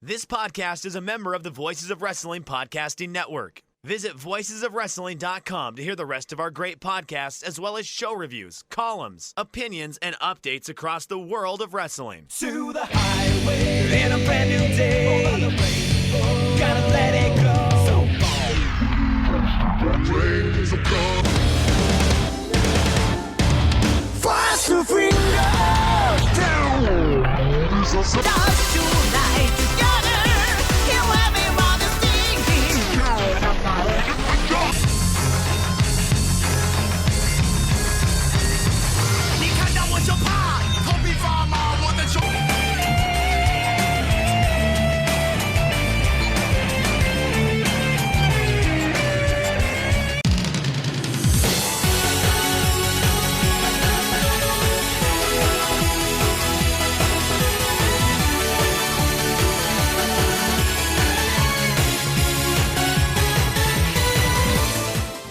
This podcast is a member of the Voices of Wrestling Podcasting Network. Visit voicesofwrestling.com to hear the rest of our great podcasts, as well as show reviews, columns, opinions, and updates across the world of wrestling. To the highway in a brand new day. Over the rainbow, gotta let it go. So fast to finger down. Dance tonight together. Here everyone is singing. 你看到我就怕，头皮发麻，我的手。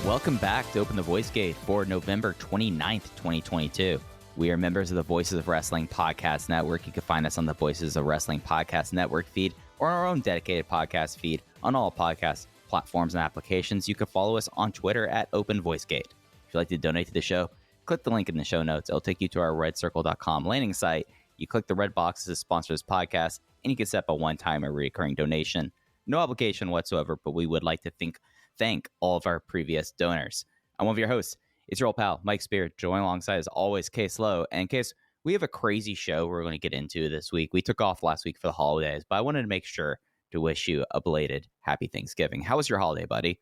Welcome back to Open the Voice Gate for November 29th, 2022. We are members of the Voices of Wrestling Podcast Network. You can find us on the Voices of Wrestling Podcast Network feed or our own dedicated podcast feed on all podcast platforms and applications. You can follow us on Twitter at Open Voice Gate. If you'd like to donate to the show, click the link in the show notes. It'll take you to our redcircle.com landing site. You click the red box to sponsor this podcast, and you can set up a one-time or recurring donation. No obligation whatsoever, but we would like to thank all of our previous donors. I'm one of your hosts. It's your old pal, Mike Spear, joined alongside, as always, Case Lowe. And Case, we have a crazy show we're going to get into this week. We took off last week for the holidays, but I wanted to make sure to wish you a belated happy Thanksgiving. How was your holiday, buddy?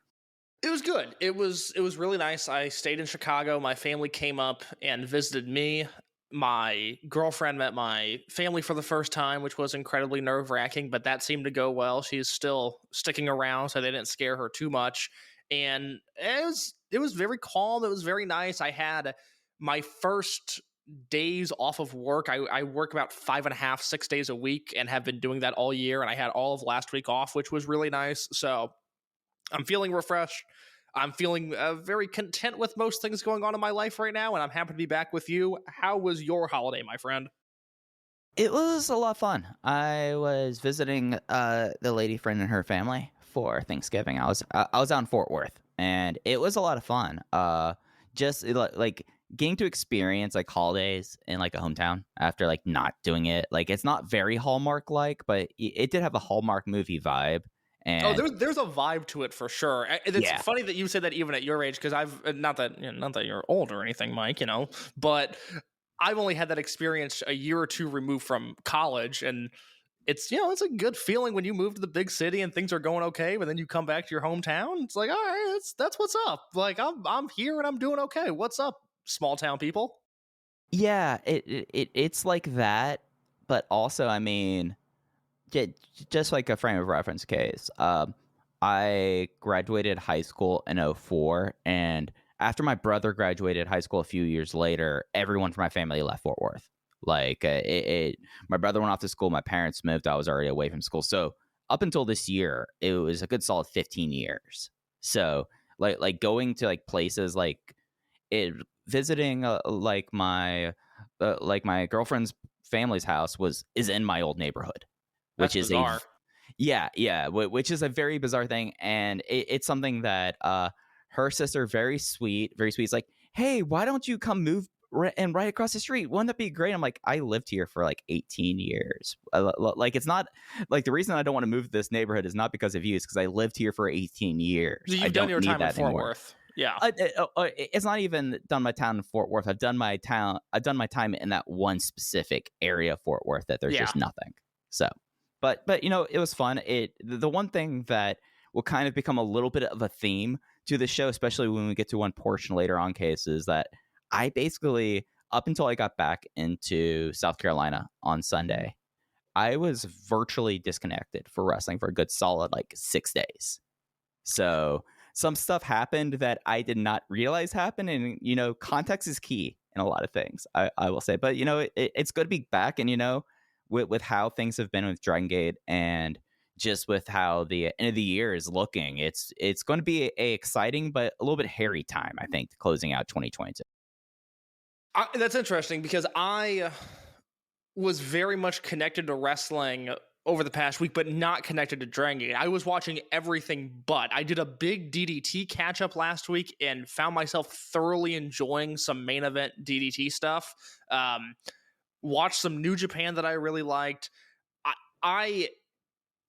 It was good. It was really nice. I stayed in Chicago. My family came up and visited me. My girlfriend met my family for the first time, which was incredibly nerve-wracking, but that seemed to go well. She's still sticking around, so they didn't scare her too much. And it was very calm. It was very nice. I had my first days off of work. I work about 5.5, 6 days a week and have been doing that all year. And I had all of last week off, which was really nice. So I'm feeling refreshed. I'm feeling very content with most things going on in my life right now, and I'm happy to be back with you. How was your holiday, my friend? It was a lot of fun. I was visiting the lady friend and her family for Thanksgiving. I was out in Fort Worth, and it was a lot of fun. Just like getting to experience like holidays in like a hometown after like not doing it. Like it's not very Hallmark like, but it did have a Hallmark movie vibe. And there's a vibe to it for sure. It's funny that you said that even at your age, because I've not that you're old or anything, Mike, but I've only had that experience a year or two removed from college, and it's it's a good feeling when you move to the big city and things are going okay, but then you come back to your hometown. It's like, all right, that's what's up. Like I'm here and I'm doing okay. What's up, small town people? Yeah, it's like that, but also, I mean. Just like a frame of reference case, I graduated high school in 2004, and after my brother graduated high school a few years later, everyone from my family left Fort Worth. Like, my brother went off to school, my parents moved, I was already away from school. So up until this year, it was a good solid 15 years. So like going to like places like visiting like my girlfriend's family's house is in my old neighborhood. That's Which is bizarre. Which is a very bizarre thing, and it's something that her sister, very sweet, is like, hey, why don't you come move and right across the street? Wouldn't that be great? I'm like, I lived here for like 18 years. Like, it's not like the reason I don't want to move to this neighborhood is not because of you, it's because I lived here for 18 years. You've done your time in Fort Worth. Yeah, it's not even done my town in Fort Worth. I've done my time in that one specific area of Fort Worth that there's just nothing. So. But it was fun. The one thing that will kind of become a little bit of a theme to the show, especially when we get to one portion later on, Case, is that I basically, up until I got back into South Carolina on Sunday, I was virtually disconnected for wrestling for a good solid like 6 days. So some stuff happened that I did not realize happened, and context is key in a lot of things. I will say, but it's good to be back, and with how things have been with Dragongate and just with how the end of the year is looking, it's going to be a exciting but a little bit hairy time, I think, closing out 2022. That's interesting because I was very much connected to wrestling over the past week, but not connected to Dragongate. I was watching everything but. I did a big DDT catch-up last week and found myself thoroughly enjoying some main event DDT stuff. Watched some New Japan that I really liked. I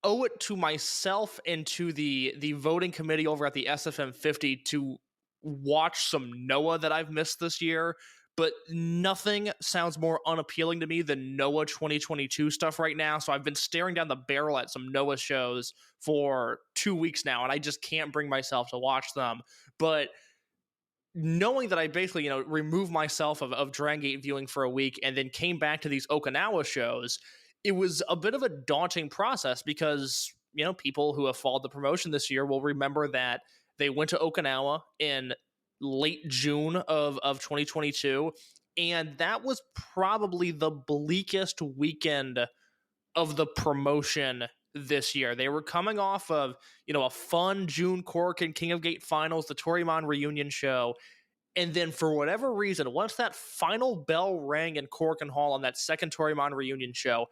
owe it to myself and to the voting committee over at the SFM 50 to watch some Noah that I've missed this year, but nothing sounds more unappealing to me than Noah 2022 stuff right now. So I've been staring down the barrel at some Noah shows for 2 weeks now, and I just can't bring myself to watch them. But knowing that I basically, removed myself of Dragongate viewing for a week and then came back to these Okinawa shows, it was a bit of a daunting process because, people who have followed the promotion this year will remember that they went to Okinawa in late June of 2022, and that was probably the bleakest weekend of the promotion this year. They were coming off of, a fun June Cork and King of Gate finals, the Toryumon reunion show, and then for whatever reason, once that final bell rang in Cork and Hall on that second Toryumon reunion show,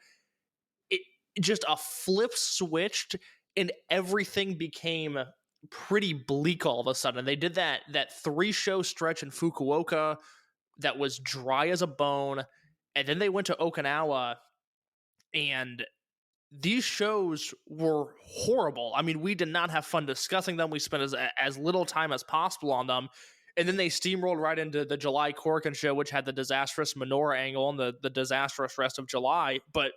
it just a flip switched and everything became pretty bleak all of a sudden. They did that 3-show stretch in Fukuoka that was dry as a bone, and then they went to Okinawa, and these shows were horrible. I mean, we did not have fun discussing them. We spent as little time as possible on them, and then they steamrolled right into the July Korakuen show, which had the disastrous Minoru angle and the disastrous rest of July. But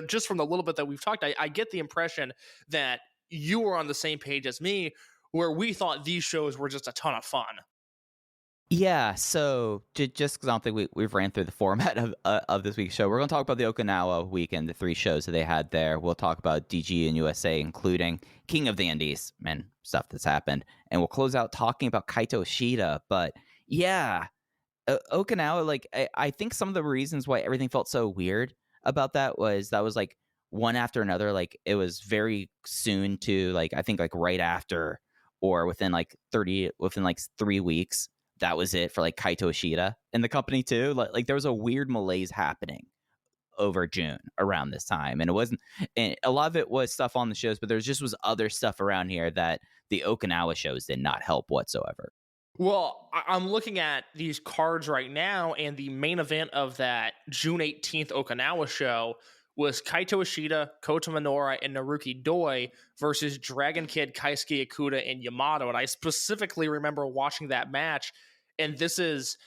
just from the little bit that we've talked, I get the impression that you were on the same page as me, where we thought these shows were just a ton of fun. Yeah, so just because I don't think we've ran through the format of this week's show, we're going to talk about the Okinawa weekend, the 3 shows that they had there. We'll talk about DGinUSA, including King of the Indies and stuff that's happened. And we'll close out talking about Kaito Ishida. But yeah, Okinawa, I think some of the reasons why everything felt so weird about that was like one after another. Like it was very soon to I think right after or within 3 weeks. That was it for Kaito Ishida in the company too. There was a weird malaise happening over June around this time, and it wasn't. And a lot of it was stuff on the shows, but there was other stuff around here that the Okinawa shows did not help whatsoever. Well, I'm looking at these cards right now, and the main event of that June 18th Okinawa show was Kaito Ishida, Kota Minoura, and Naruki Doi versus Dragon Kid, Keisuke Ikuda, and Yamato. And I specifically remember watching that match. And this is,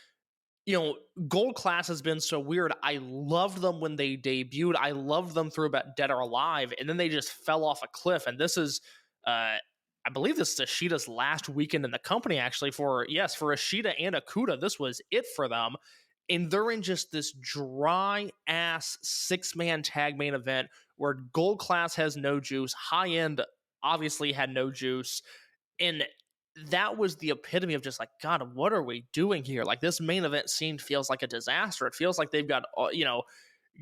Gold Class has been so weird. I loved them when they debuted. I loved them through about Dead or Alive. And then they just fell off a cliff. And this is, I believe this is Ishida's last weekend in the company, actually. For Ishida and Ikuda, this was it for them. And they're in just this dry-ass 6-man tag main event where Gold Class has no juice. High End obviously had no juice. And that was the epitome of just God, what are we doing here? This main event scene feels like a disaster. It feels like they've got,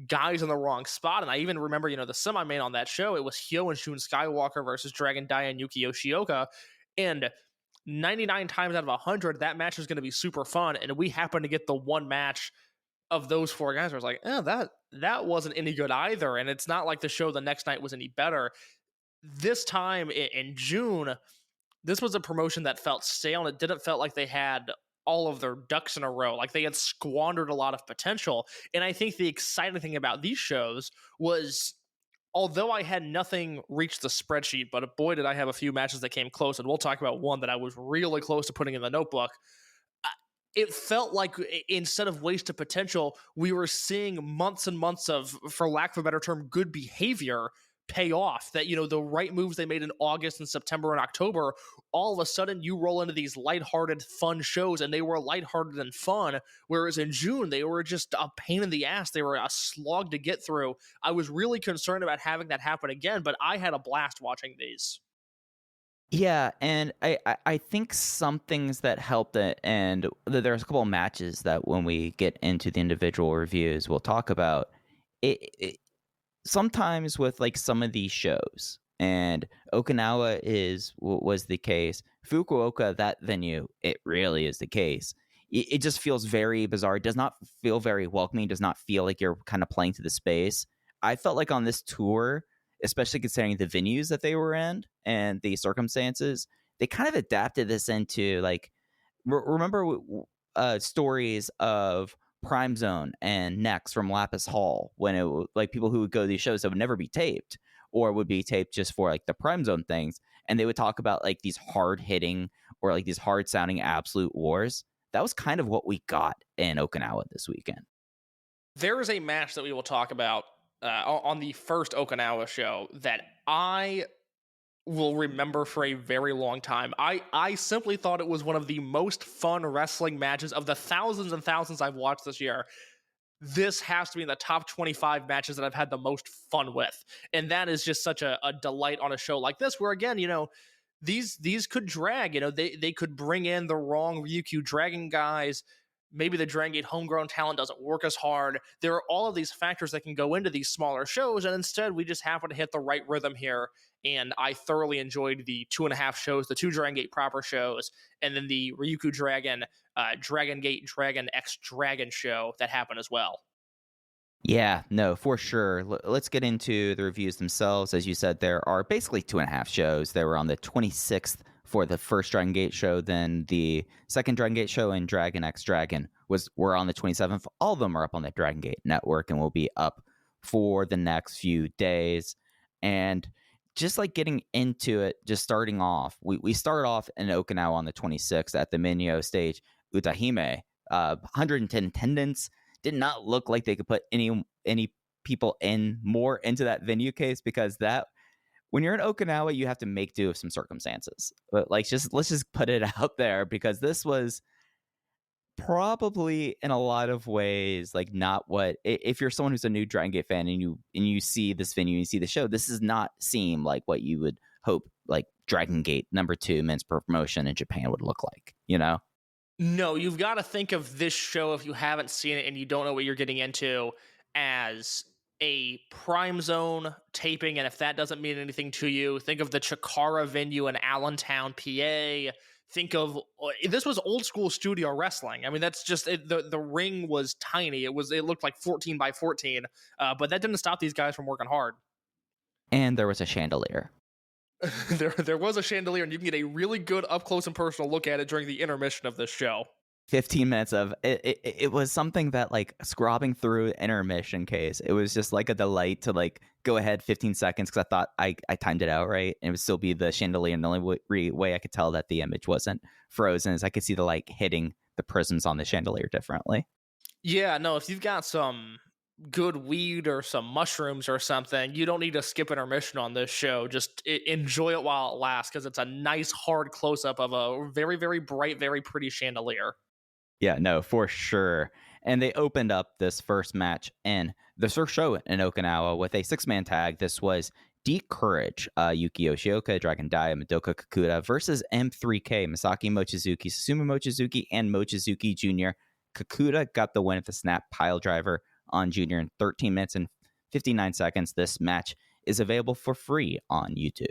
guys in the wrong spot. And I even remember, the semi-main on that show, it was Hyo and Shun Skywalker versus Dragon Dia and Yuki Yoshioka. And 99 times out of 100, that match is going to be super fun. And we happen to get the one match of those 4 guys where I was that wasn't any good either. And it's not like the show the next night was any better. This time in June, this was a promotion that felt stale, and it didn't feel like they had all of their ducks in a row. They had squandered a lot of potential. And I think the exciting thing about these shows was, although I had nothing reach the spreadsheet, but boy, did I have a few matches that came close. And we'll talk about one that I was really close to putting in the notebook. It felt like instead of wasted potential, we were seeing months and months of, for lack of a better term, good behavior pay off. That, the right moves they made in August and September and October, all of a sudden you roll into these lighthearted, fun shows, and they were lighthearted and fun, whereas in June, they were just a pain in the ass. They were a slog to get through. I was really concerned about having that happen again, but I had a blast watching these. Yeah, and I think some things that helped it, and there's a couple of matches that when we get into the individual reviews, we'll talk about it sometimes with some of these shows, and Okinawa was the case. Fukuoka, that venue, it really is the case. It just feels very bizarre. It does not feel very welcoming. It does not feel like you're kind of playing to the space. I felt like on this tour, especially considering the venues that they were in and the circumstances, they kind of adapted this into like, remember stories of Prime Zone and Next from Lapis Hall when like people who would go to these shows that would never be taped or would be taped just for like the Prime Zone things. And they would talk about like these hard hitting or like these hard sounding absolute wars. That was kind of what we got in Okinawa this weekend. There is a match that we will talk about on the first Okinawa show that I will remember for a very long time. I simply thought it was one of the most fun wrestling matches of the thousands and thousands I've watched this year. This has to be in the top 25 matches that I've had the most fun with. And that is just such a delight on a show like this, where again, these could drag, they could bring in the wrong Ryukyu Dragon guys. Maybe the Dragongate homegrown talent doesn't work as hard. There are all of these factors that can go into these smaller shows, and instead we just happen to hit the right rhythm here. And I thoroughly enjoyed the 2.5 shows, the 2 Dragongate proper shows, and then the Ryukyu Dragon, Dragongate Dragon X Dragon show that happened as well. Yeah, no, for sure. Let's get into the reviews themselves. As you said, there are basically 2.5 shows. They were on the 26th for the first Dragon Gate show, then the second Dragon Gate show and Dragon X Dragon were on the 27th. All of them are up on the Dragon Gate network and will be up for the next few days. And just like getting into it, just starting off, we start off in Okinawa on the 26th at the Minyo stage. Utahime, 110 attendance. Did not look like they could put any people more into that venue case, because that when you're in Okinawa, you have to make do of some circumstances. But like, let's just put it out there, because this was probably in a lot of ways like not what, if you're someone who's a new Dragon Gate fan and you see this venue and you see the show, this does not seem like what you would hope like Dragon Gate #2 men's promotion in Japan would look like, No, you've got to think of this show, if you haven't seen it and you don't know what you're getting into, as a Prime Zone taping. And if that doesn't mean anything to you, think of the Chikara venue in Allentown, PA. Think of, this was old school studio wrestling. I mean, that's just it. The ring was tiny. It looked like 14 by 14, but that didn't stop these guys from working hard. And there was a chandelier. There was a chandelier, and you can get a really good up close and personal look at it during the intermission of this show. 15 minutes of it. It was something that, like, scrubbing through intermission case, it was just like a delight to like go ahead 15 seconds, because I thought I timed it out right, and it would still be the chandelier. And the only way I could tell that the image wasn't frozen is I could see the light hitting the prisms on the chandelier differently. Yeah, no, if you've got some good weed or some mushrooms or something, you don't need to skip intermission on this show. Just enjoy it while it lasts, because it's a nice hard close-up of a very, very bright, very pretty chandelier. Yeah, no, for sure. And they opened up this first match in the first show in Okinawa with a 6-man tag. This was Deep Courage, Yuki Yoshioka, Dragon Dia, Madoka Kakuta versus M3K, Masaki Mochizuki, Susumu Mochizuki, and Mochizuki Jr. Kakuta got the win at the snap pile driver on Junior in 13 minutes and 59 seconds. This match is available for free on YouTube.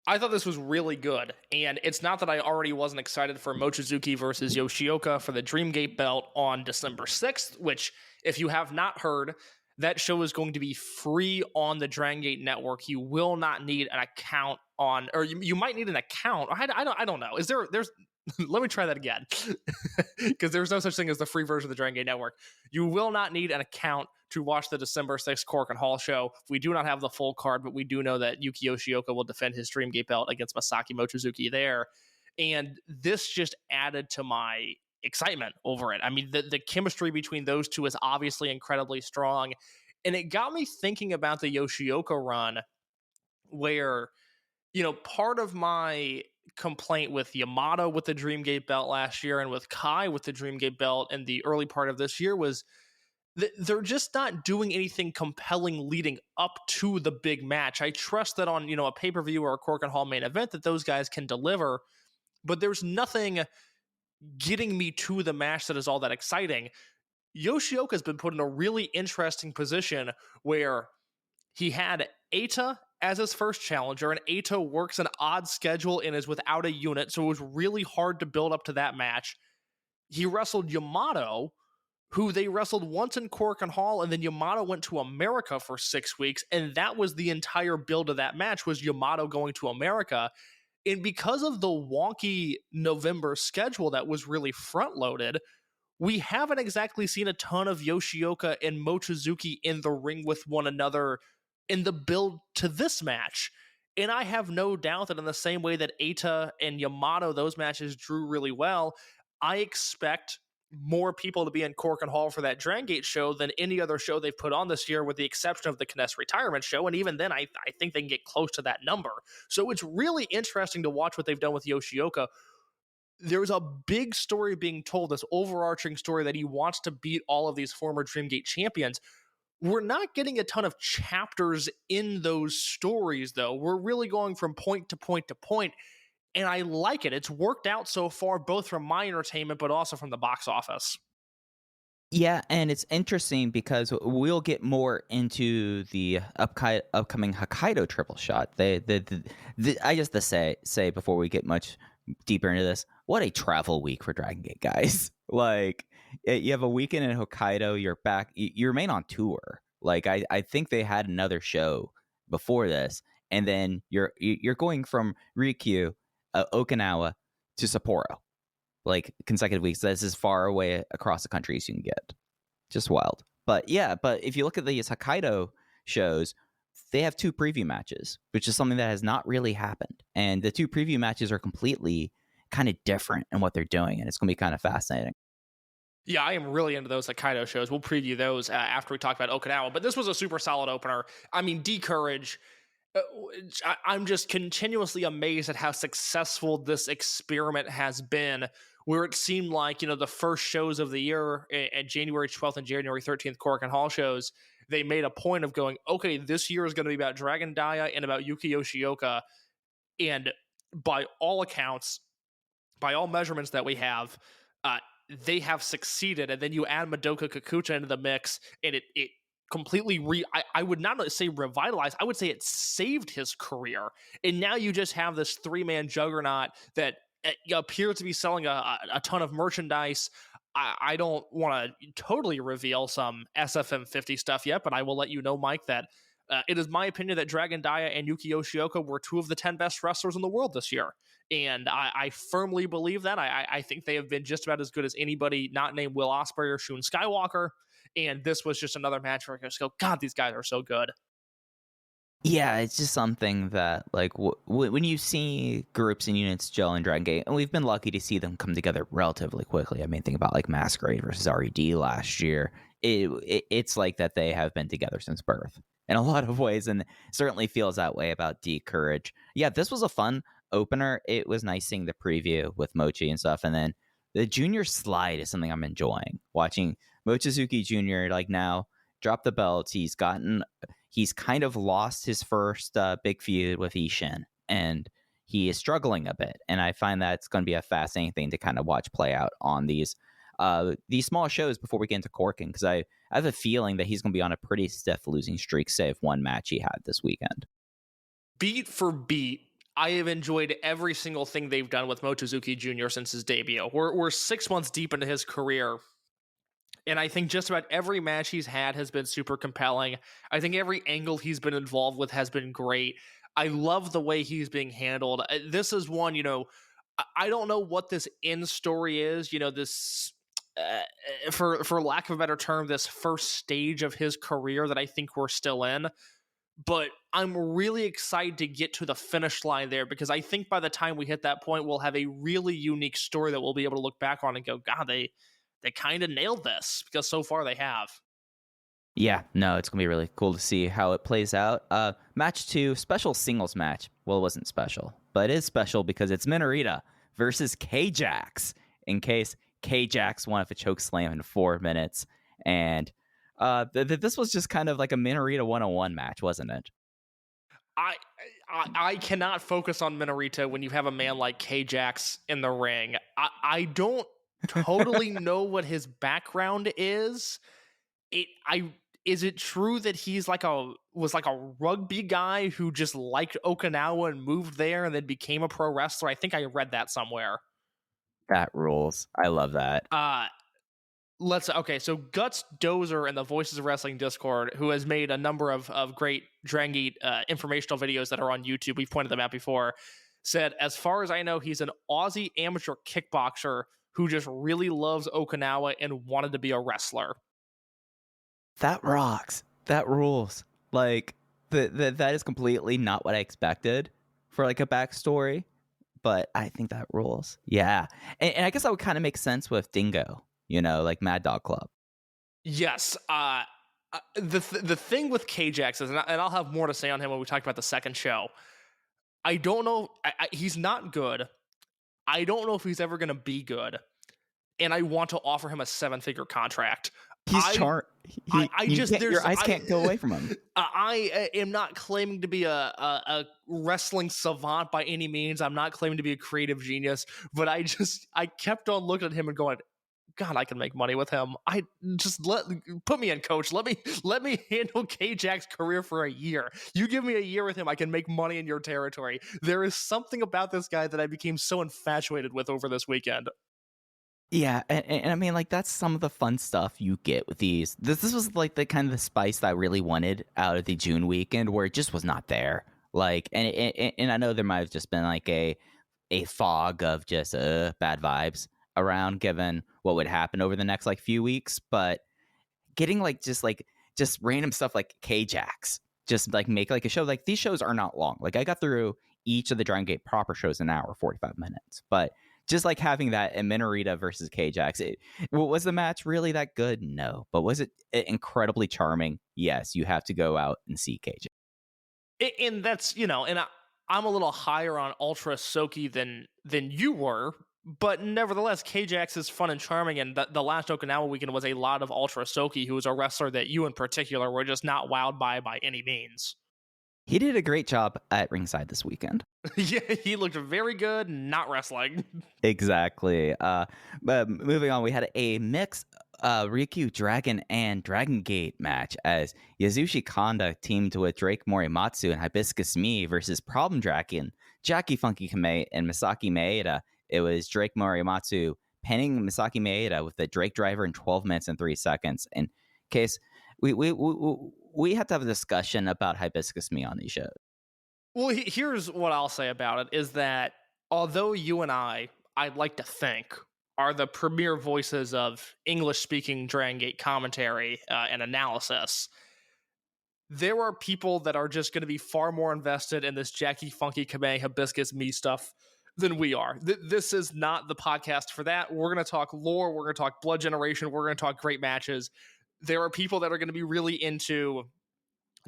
I thought this was really good, and it's not that I already wasn't excited for Mochizuki versus Yoshioka for the Dreamgate belt on December 6th, which, if you have not heard, that show is going to be free on the Dragongate network. You will not need an account on, or you might need an account. I don't know. There's let me try that again, because there's no such thing as the free version of the Dragongate network. You will not need an account to watch the December 6th Cork and Hall show. We do not have the full card, but we do know that Yuki Yoshioka will defend his Dreamgate belt against Masaki Mochizuki there. And this just added to my excitement over it. I mean, the chemistry between those two is obviously incredibly strong. And it got me thinking about the Yoshioka run, where, part of my complaint with Yamato with the Dreamgate belt last year and with Kai with the Dreamgate belt in the early part of this year was they're just not doing anything compelling leading up to the big match. I trust that on, a pay-per-view or a Cork and Hall main event that those guys can deliver, but there's nothing getting me to the match that is all that exciting. Yoshioka's been put in a really interesting position where he had Eita as his first challenger, and Eita works an odd schedule and is without a unit, so it was really hard to build up to that match. He wrestled Yamato, who they wrestled once in Korakuen Hall, and then Yamato went to America for 6 weeks, and that was the entire build of that match, was Yamato going to America. And because of the wonky November schedule that was really front-loaded, we haven't exactly seen a ton of Yoshioka and Mochizuki in the ring with one another in the build to this match. And I have no doubt that in the same way that Eita and Yamato, those matches drew really well, I expect more people to be in Korakuen Hall for that Dragongate show than any other show they've put on this year, with the exception of the Kness retirement show. And even then, I think they can get close to that number. So it's really interesting to watch what they've done with Yoshioka. There's a big story being told, this overarching story that he wants to beat all of these former Dreamgate champions. We're not getting a ton of chapters in those stories, though. We're really going from point to point to point, and I like it. It's worked out so far, both from my entertainment, but also from the box office. Yeah, and it's interesting because we'll get more into the upcoming Hokkaido triple shot. I just to say before we get much deeper into this, what a travel week for Dragongate, guys. Like, you have a weekend in Hokkaido, you're back, you remain on tour. Like, I think they had another show before this, and then you're going from Ryukyu, Okinawa to Sapporo, like, consecutive weeks. That's as far away across the country as you can get. Just wild. But yeah, but if you look at these Hokkaido shows, they have 2 preview matches, which is something that has not really happened. And the 2 preview matches are completely kind of different in what they're doing, and it's going to be kind of fascinating. Yeah, I am really into those Hokkaido shows. We'll preview those after we talk about Okinawa. But this was a super solid opener. I mean, D-Courage, I'm just continuously amazed at how successful this experiment has been, where it seemed like, the first shows of the year at January 12th and January 13th Korakuen Hall shows, they made a point of going, okay, this year is going to be about Dragon Dia and about Yuki Yoshioka. And by all accounts, by all measurements that we have, they have succeeded. And then you add Madoka Kikuta into the mix, and it completely I would not say revitalized, I would say it saved his career. And now you just have this 3-man juggernaut that appears to be selling a ton of merchandise. I don't want to totally reveal some SFM 50 stuff yet, but I will let you know, Mike, that it is my opinion that Dragon Dia and Yuki Yoshioka were 2 of the 10 best wrestlers in the world this year. And I firmly believe that. I think they have been just about as good as anybody not named Will Ospreay or Shun Skywalker. And this was just another match where I just go, God, these guys are so good. Yeah, it's just something that, like, when you see groups and units gel in Dragon Gate, and we've been lucky to see them come together relatively quickly. I mean, think about, like, Masquerade versus RED last year. It's like that they have been together since birth in a lot of ways, and certainly feels that way about D-Courage. Yeah, this was a fun opener. It was nice seeing the preview with Mochi and stuff, and then the junior slide is something I'm enjoying. Watching Mochizuki Jr., like, now drop the belts. He's kind of lost his first big feud with Ishin, and he is struggling a bit. And I find that it's going to be a fascinating thing to kind of watch play out on these small shows before we get into Korakuen, because I have a feeling that he's going to be on a pretty stiff losing streak, save one match he had this weekend. Beat for beat, I have enjoyed every single thing they've done with Mochizuki Jr. since his debut. We're 6 months deep into his career, and I think just about every match he's had has been super compelling. I think every angle he's been involved with has been great. I love the way he's being handled. This is one, I don't know what this end story is, this, for lack of a better term, this first stage of his career that I think we're still in. But I'm really excited to get to the finish line there, because I think by the time we hit that point, we'll have a really unique story that we'll be able to look back on and go, God, they kind of nailed this, because so far they have. Yeah, no, it's going to be really cool to see how it plays out. Match 2, special singles match. Well, it wasn't special, but it is special because it's Minorita versus K-Jax, in case K-Jax won with a choke slam in 4 minutes. And this was just kind of like a Minorita 101 match, wasn't it? I cannot focus on Minorita when you have a man like K-Jax in the ring. I don't totally know what his background is. Is it true that he's was like a rugby guy who just liked Okinawa and moved there and then became a pro wrestler? I think I read that somewhere. That rules. I love that. So Guts Dozer in the Voices of Wrestling Discord, who has made a number of great Dragongate informational videos that are on YouTube, we've pointed them out before, said, as far as I know, he's an Aussie amateur kickboxer who just really loves Okinawa and wanted to be a wrestler. That rocks. That rules. Like, that is completely not what I expected for like a backstory, but I think that rules. Yeah. And I guess that would kind of make sense with Dingo, like Mad Dog Club. Yes. The thing with K-Jax is, and I'll have more to say on him when we talk about the second show, I don't know. He's not good. I don't know if he's ever going to be good. And I want to offer him a 7-figure contract. He's your eyes can't go away from him. I am not claiming to be a wrestling savant by any means. I'm not claiming to be a creative genius, but I kept on looking at him and going, God, I can make money with him. I just put me in, coach. Let me handle K-Jax's career for a year. You give me a year with him, I can make money in your territory. There is something about this guy that I became so infatuated with over this weekend. Yeah, and I mean, like, that's some of the fun stuff you get with these. This was like the kind of the spice that I really wanted out of the June weekend, where it just was not there. Like, and I know there might have just been like a fog of just bad vibes around, given what would happen over the next like few weeks. But getting just random stuff like K-Jax, just like make like a show. Like, these shows are not long. Like, I got through each of the Dragongate proper shows in an hour 45 minutes, but just like having that in Minorita versus K-Jax, was the match really that good? No. But was it incredibly charming? Yes. You have to go out and see K-Jax. And that's, and I'm a little higher on Ultra Soki than you were, but nevertheless, K-Jax is fun and charming. And the last Okinawa weekend was a lot of Ultra Soki, who was a wrestler that you in particular were just not wowed by any means. He did a great job at ringside this weekend. Yeah, he looked very good, not wrestling. Exactly. But moving on, we had a mix Ryukyu Dragon and Dragongate match as Yasushi Kanda teamed with Drake Morimatsu and Hibiscus Me versus Problem Dragon, Jackie Funky Kamei, and Misaki Maeda. It was Drake Morimatsu pinning Misaki Maeda with the Drake driver in 12 minutes and 3 seconds. In case we have to have a discussion about Hibiscus Me on these shows. Well, here's what I'll say about it, is that although you and I'd like to think, are the premier voices of English-speaking Dragongate commentary and analysis, there are people that are just going to be far more invested in this Jackie Funky Kamei Hibiscus Me stuff than we are. This is not the podcast for that. We're going to talk lore. We're going to talk Blood Generation. We're going to talk great matches. There are people that are going to be really into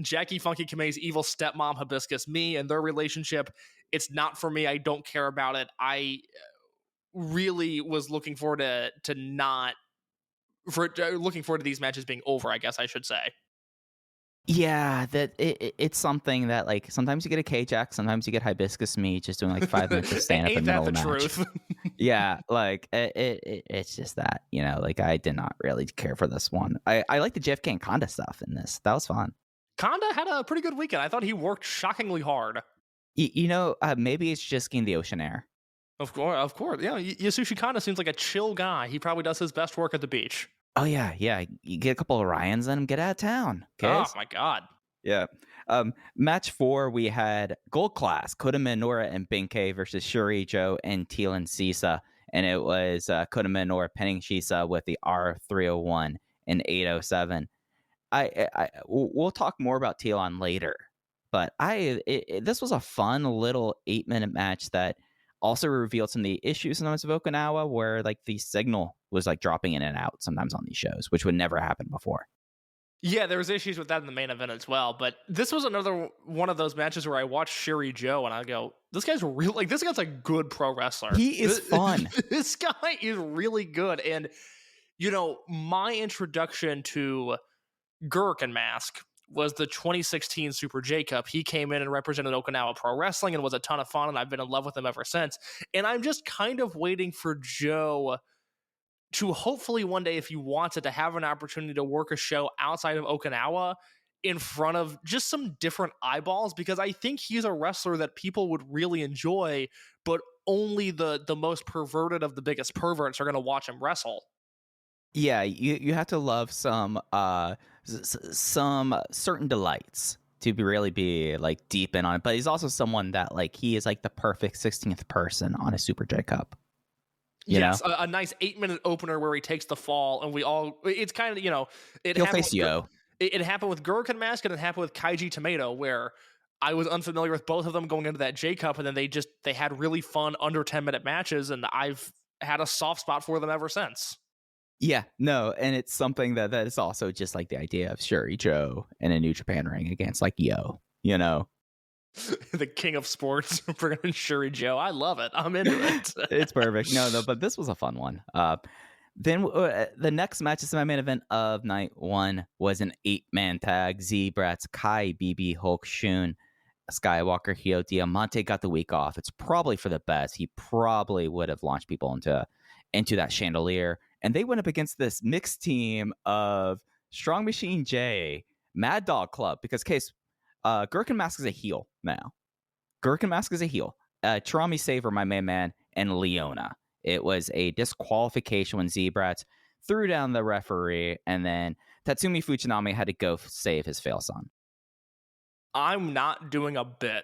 Jackie Funky Kamei's evil stepmom Hibiscus Me and their relationship. It's not for me. I don't care about it. I really was looking forward looking forward to these matches being over, I guess I should say. Yeah, that it's something that, like, sometimes you get a K-Jax, sometimes you get Hibiscus Me just doing like 5 minutes of stand up in the middle of the match. Truth? Yeah, like it's just that, like, I did not really care for this one. I like the JFK and Kanda stuff in this. That was fun. Kanda had a pretty good weekend. I thought he worked shockingly hard. Maybe it's just getting the ocean air. Of course. Yeah, Yasushi Kanda seems like a chill guy. He probably does his best work at the beach. Oh, yeah. You get a couple of Ryans in him, get out of town. Oh, my God. Yeah. Match 4, we had Gold Class, Kota Minoura and Benkei versus Shuri, Joe, and Teelan Sisa. And it was Kota Minoura pinning Shisa with the R301 and 807. We'll talk more about Teelan later. But this was a fun little 8-minute match that also revealed some of the issues sometimes of Okinawa, where like the signal was like dropping in and out sometimes on these shows, which would never happen before. Yeah, there was issues with that in the main event as well. But this was another one of those matches where I watched Shuri Joe and I go, this guy's this guy's a good pro wrestler. He is fun. This guy is really good. And, my introduction to Gurkhan Mask was the 2016 Super J Cup. He came in and represented Okinawa Pro Wrestling and was a ton of fun, and I've been in love with him ever since. And I'm just kind of waiting for Joe to hopefully one day, if he wants it, to have an opportunity to work a show outside of Okinawa in front of just some different eyeballs, because I think he's a wrestler that people would really enjoy, but only the most perverted of the biggest perverts are going to watch him wrestle. Yeah, you have to love some some certain delights to really be like deep in on it. But he's also someone that like he is like the perfect 16th person on a Super J Cup. You know, Yes, a nice 8-minute opener where he takes the fall, and we all. It's kind of it he'll happened. face Yo. It happened with Gurkhan Mask, and it happened with Kaiji Tomato, where I was unfamiliar with both of them going into that J Cup, and then they had really fun under 10-minute matches, and I've had a soft spot for them ever since. Yeah, no, and it's something that is also just like the idea of Shuri Joe in a New Japan ring against like Yo, you know. The king of sports, bringing in Shuri Joe. I love it. I'm into it. It's perfect. No, but this was a fun one. Then the next match is my main event of night 1 was an 8-man tag. Z-Brats, Kai, BB, Hulk, Shun, Skywalker, Hio, Diamante got the week off. It's probably for the best. He probably would have launched people into that chandelier. And they went up against this mixed team of Strong Machine J, Mad Dog Club, because Gurkhan Mask is a heel now. Gurkhan Mask is a heel. Tarami Saver, my main man, and Leona. It was a disqualification when Z-Brats threw down the referee, and then Tatsumi Fujinami had to go save his fail son. I'm not doing a bit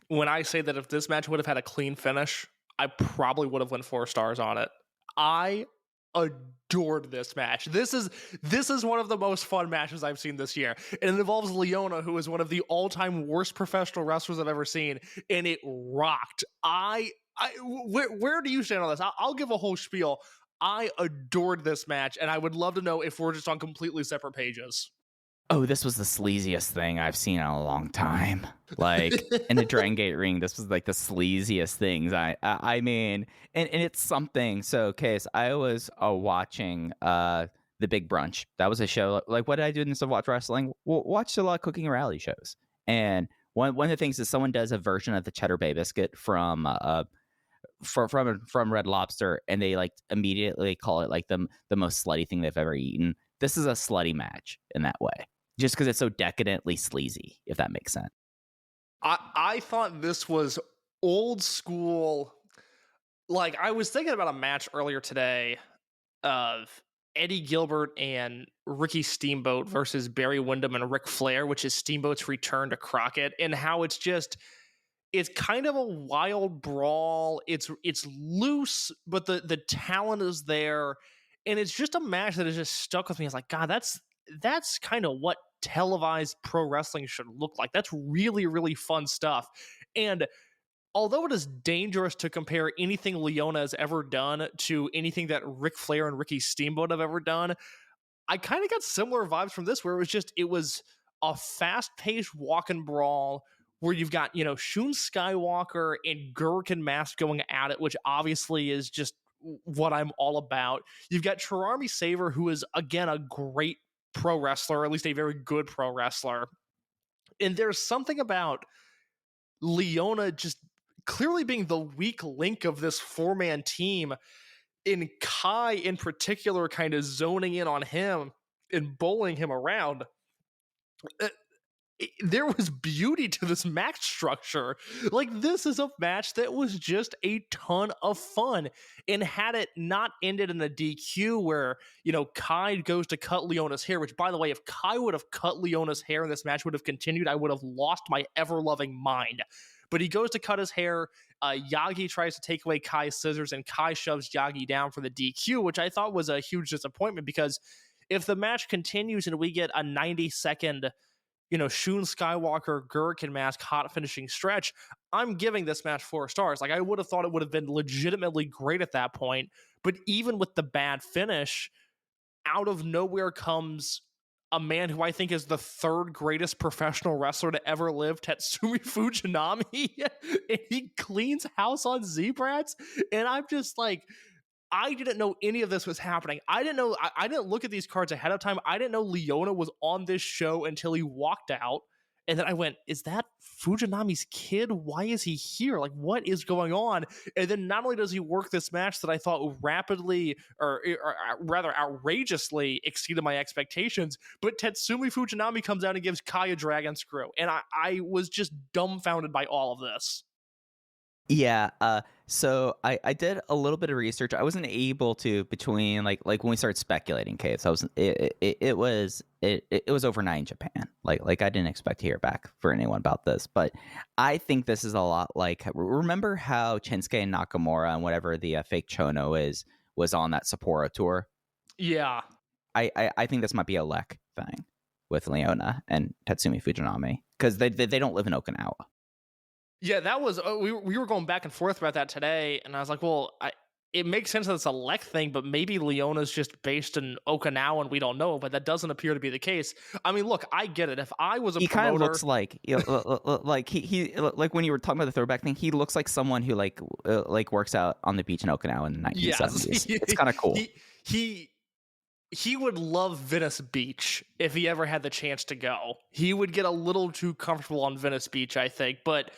when I say that if this match would have had a clean finish, I probably would have went 4 stars on it. I adored this match. This is one of the most fun matches I've seen this year. And it involves Leona, who is one of the all-time worst professional wrestlers I've ever seen, and it rocked. Where do you stand on this? I'll give a whole spiel. I adored this match, and I would love to know if we're just on completely separate pages. Oh, this was the sleaziest thing I've seen in a long time. Like, in the Dragongate ring, this was like the sleaziest things. I mean, and it's something. So, Case, I was watching The Big Brunch. That was a show. Like, what did I do instead of watch wrestling? Watched a lot of cooking and reality shows. And one of the things is someone does a version of the Cheddar Bay biscuit from Red Lobster, and they like immediately call it like the most slutty thing they've ever eaten. This is a slutty match in that way. Just because it's so decadently sleazy, if that makes sense. I thought this was old school. Like, I was thinking about a match earlier today of Eddie Gilbert and Ricky Steamboat versus Barry Windham and Ric Flair, which is Steamboat's return to Crockett, and how it's kind of a wild brawl. It's loose, but the talent is there, and it's just a match that has just stuck with me. It's like, God, that's kind of what televised pro wrestling should look like. That's really, really fun stuff. And although it is dangerous to compare anything Leona has ever done to anything that Ric Flair and Ricky Steamboat have ever done, I kind of got similar vibes from this, where it was a fast-paced walk and brawl where you've got, Shun Skywalker and Gurkhan Mask going at it, which obviously is just what I'm all about. You've got Tarami Saver, who is, again, a great pro wrestler, or at least a very good pro wrestler. And there's something about Leona just clearly being the weak link of this 4-man team, in Kai in particular kind of zoning in on him and bullying him around. There was beauty to this match structure. Like, this is a match that was just a ton of fun. And had it not ended in a DQ where, Kai goes to cut Leona's hair, which, by the way, if Kai would have cut Leona's hair and this match would have continued, I would have lost my ever-loving mind. But he goes to cut his hair. Yagi tries to take away Kai's scissors, and Kai shoves Yagi down for the DQ, which I thought was a huge disappointment, because if the match continues and we get a 90-second Shun Skywalker, Gurkhan Mask, hot finishing stretch, I'm giving this match 4 stars. Like, I would have thought it would have been legitimately great at that point, but even with the bad finish, out of nowhere comes a man who I think is the 3rd greatest professional wrestler to ever live, Tatsumi Fujinami, and he cleans house on Z-Brats, and I'm just like, I didn't know any of this was happening. I didn't look at these cards ahead of time. I didn't know Leona was on this show until he walked out. And then I went, is that Fujinami's kid? Why is he here? Like, what is going on? And then not only does he work this match that I thought rapidly, or rather outrageously exceeded my expectations, but Tatsumi Fujinami comes out and gives Kai a dragon screw. And I was just dumbfounded by all of this. Yeah, so I did a little bit of research. I wasn't able to between like when we started speculating caves. I was it was overnight in Japan. Like I didn't expect to hear back for anyone about this, but I think this is a lot like remember how Shinsuke and Nakamura and whatever the fake Chono was on that Sapporo tour. Yeah. I think this might be a Lek thing with Leona and Tatsumi Fujinami because they don't live in Okinawa. Yeah, that was we were going back and forth about that today, and I was like, well, it makes sense that it's a Lek thing, but maybe Leona's just based in Okinawa and we don't know, but that doesn't appear to be the case. I mean, look, I get it. If I was a he promoter, kind of looks like like he like when you were talking about the throwback thing, he looks like someone who like works out on the beach in Okinawa in the 1970s. Yes. It's kind of cool. He would love Venice Beach if he ever had the chance to go. He would get a little too comfortable on Venice Beach, I think, but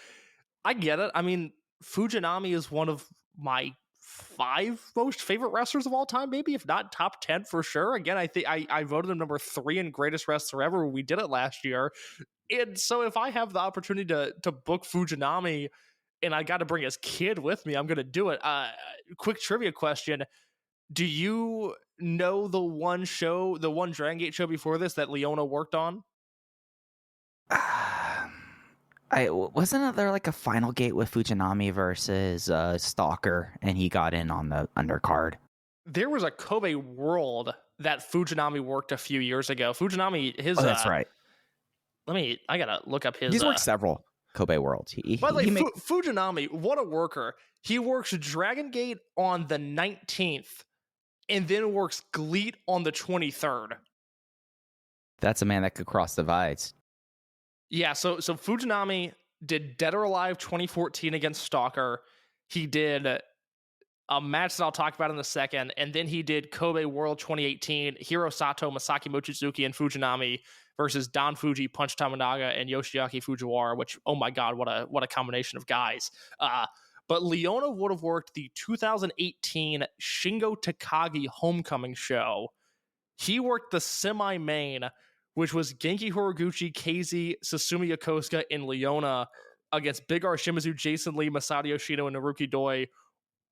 I get it. I mean, Fujinami is one of my 5 most favorite wrestlers of all time, maybe, if not top 10 for sure. Again, I think I voted him number 3 in greatest wrestler ever. We did it last year. And so if I have the opportunity to book Fujinami and I got to bring his kid with me, I'm going to do it. Quick trivia question. Do you know the one Dragongate show before this that Leona worked on? Wasn't there like a final gate with Fujinami versus Stalker, and he got in on the undercard? There was a Kobe World that Fujinami worked a few years ago. Fujinami, that's right. I gotta look up his. He's worked several Kobe Worlds. By the way, Fujinami, what a worker! He works Dragongate on the 19th, and then works GLEAT on the 23rd. That's a man that could cross divides. Yeah, so Fujinami did Dead or Alive 2014 against Stalker. He did a match that I'll talk about in a second, and then he did Kobe World 2018, Hiro Sato, Masaki Mochizuki, and Fujinami versus Don Fuji, Punch Tamanaga, and Yoshiaki Fujiwara, which, oh my god, what a combination of guys. But Leona would have worked the 2018 Shingo Takagi Homecoming show. He worked the semi-main, which was Genki Horiguchi, KZ, Susumu Yokosuka, and Leona against Big R Shimizu, Jason Lee, Masato Yoshino, and Naruki Doi.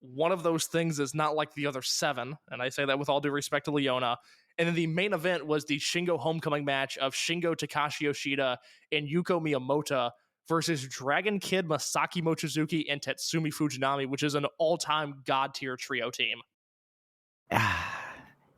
One of those things is not like the other 7, and I say that with all due respect to Leona. And then the main event was the Shingo Homecoming match of Shingo Takashi Yoshida and Yuko Miyamoto versus Dragon Kid, Masaki Mochizuki, and Tatsumi Fujinami, which is an all-time god-tier trio team.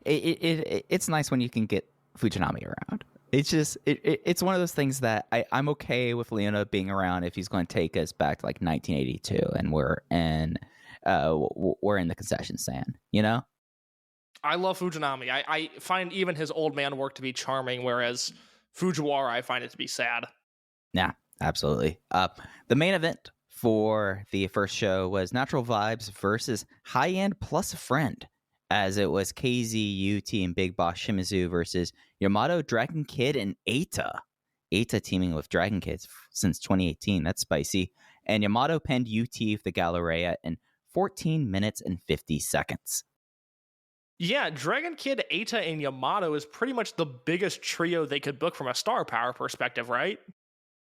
It's nice when you can get Fujinami around. It's just it's one of those things that I'm okay with Leona being around if he's going to take us back to like 1982 and we're in the concession stand, you know? I love Fujinami. I find even his old man work to be charming, whereas Fujiwara, I find it to be sad. Yeah, absolutely. The main event for the first show was Natural Vibes versus High End Plus a Friend, as it was KZ, UT, and Big Boss Shimizu versus Yamato, Dragon Kid, and Eita. Eita teaming with Dragon Kid since 2018. That's spicy. And Yamato pinned UT with the Galleria in 14 minutes and 50 seconds. Yeah, Dragon Kid, Eita, and Yamato is pretty much the biggest trio they could book from a star power perspective, right?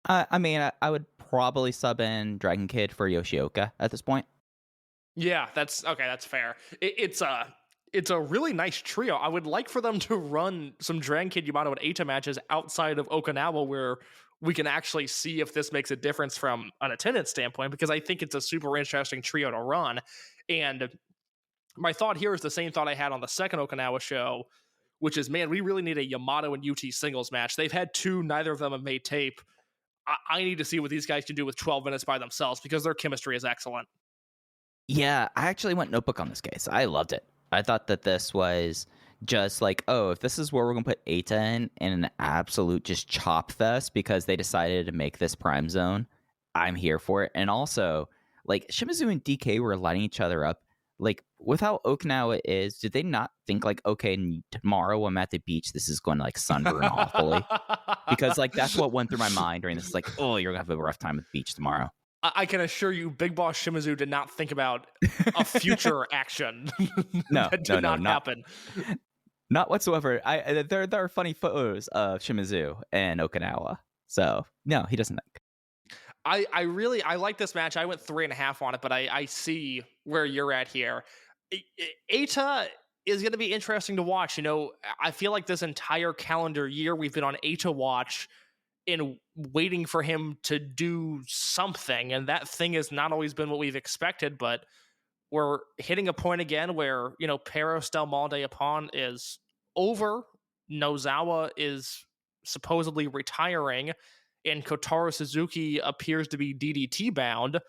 I mean, I would probably sub in Dragon Kid for Yoshioka at this point. Yeah, that's fair. It's a really nice trio. I would like for them to run some Dragon Kid, Yamato, and Eita matches outside of Okinawa where we can actually see if this makes a difference from an attendance standpoint, because I think it's a super interesting trio to run. And my thought here is the same thought I had on the second Okinawa show, which is, man, we really need a Yamato and UT singles match. They've had 2, neither of them have made tape. I need to see what these guys can do with 12 minutes by themselves because their chemistry is excellent. Yeah, I actually went notebook on this case. I loved it. I thought that this was just like, oh, if this is where we're going to put Eita in an absolute just chop fest because they decided to make this Prime Zone, I'm here for it. And also, like, Shimizu and DK were lighting each other up. Like, with how Okinawa is, did they not think, like, okay, tomorrow I'm at the beach, this is going to, like, sunburn awfully? Because, like, that's what went through my mind during this. Like, oh, you're going to have a rough time at the beach tomorrow. I can assure you, Big Boss Shimizu did not think about a future action. That did not happen. Not whatsoever. There are funny photos of Shimizu and Okinawa. So, no, he doesn't think. I like this match. I went 3.5 on it, but I see where you're at here. Eita is going to be interesting to watch. You know, I feel like this entire calendar year we've been on Eita watch and waiting for him to do something, and that thing has not always been what we've expected, but we're hitting a point again where, you know, Perros Del Mal de Japón is over, Nozawa is supposedly retiring, and Kotaro Suzuki appears to be DDT bound.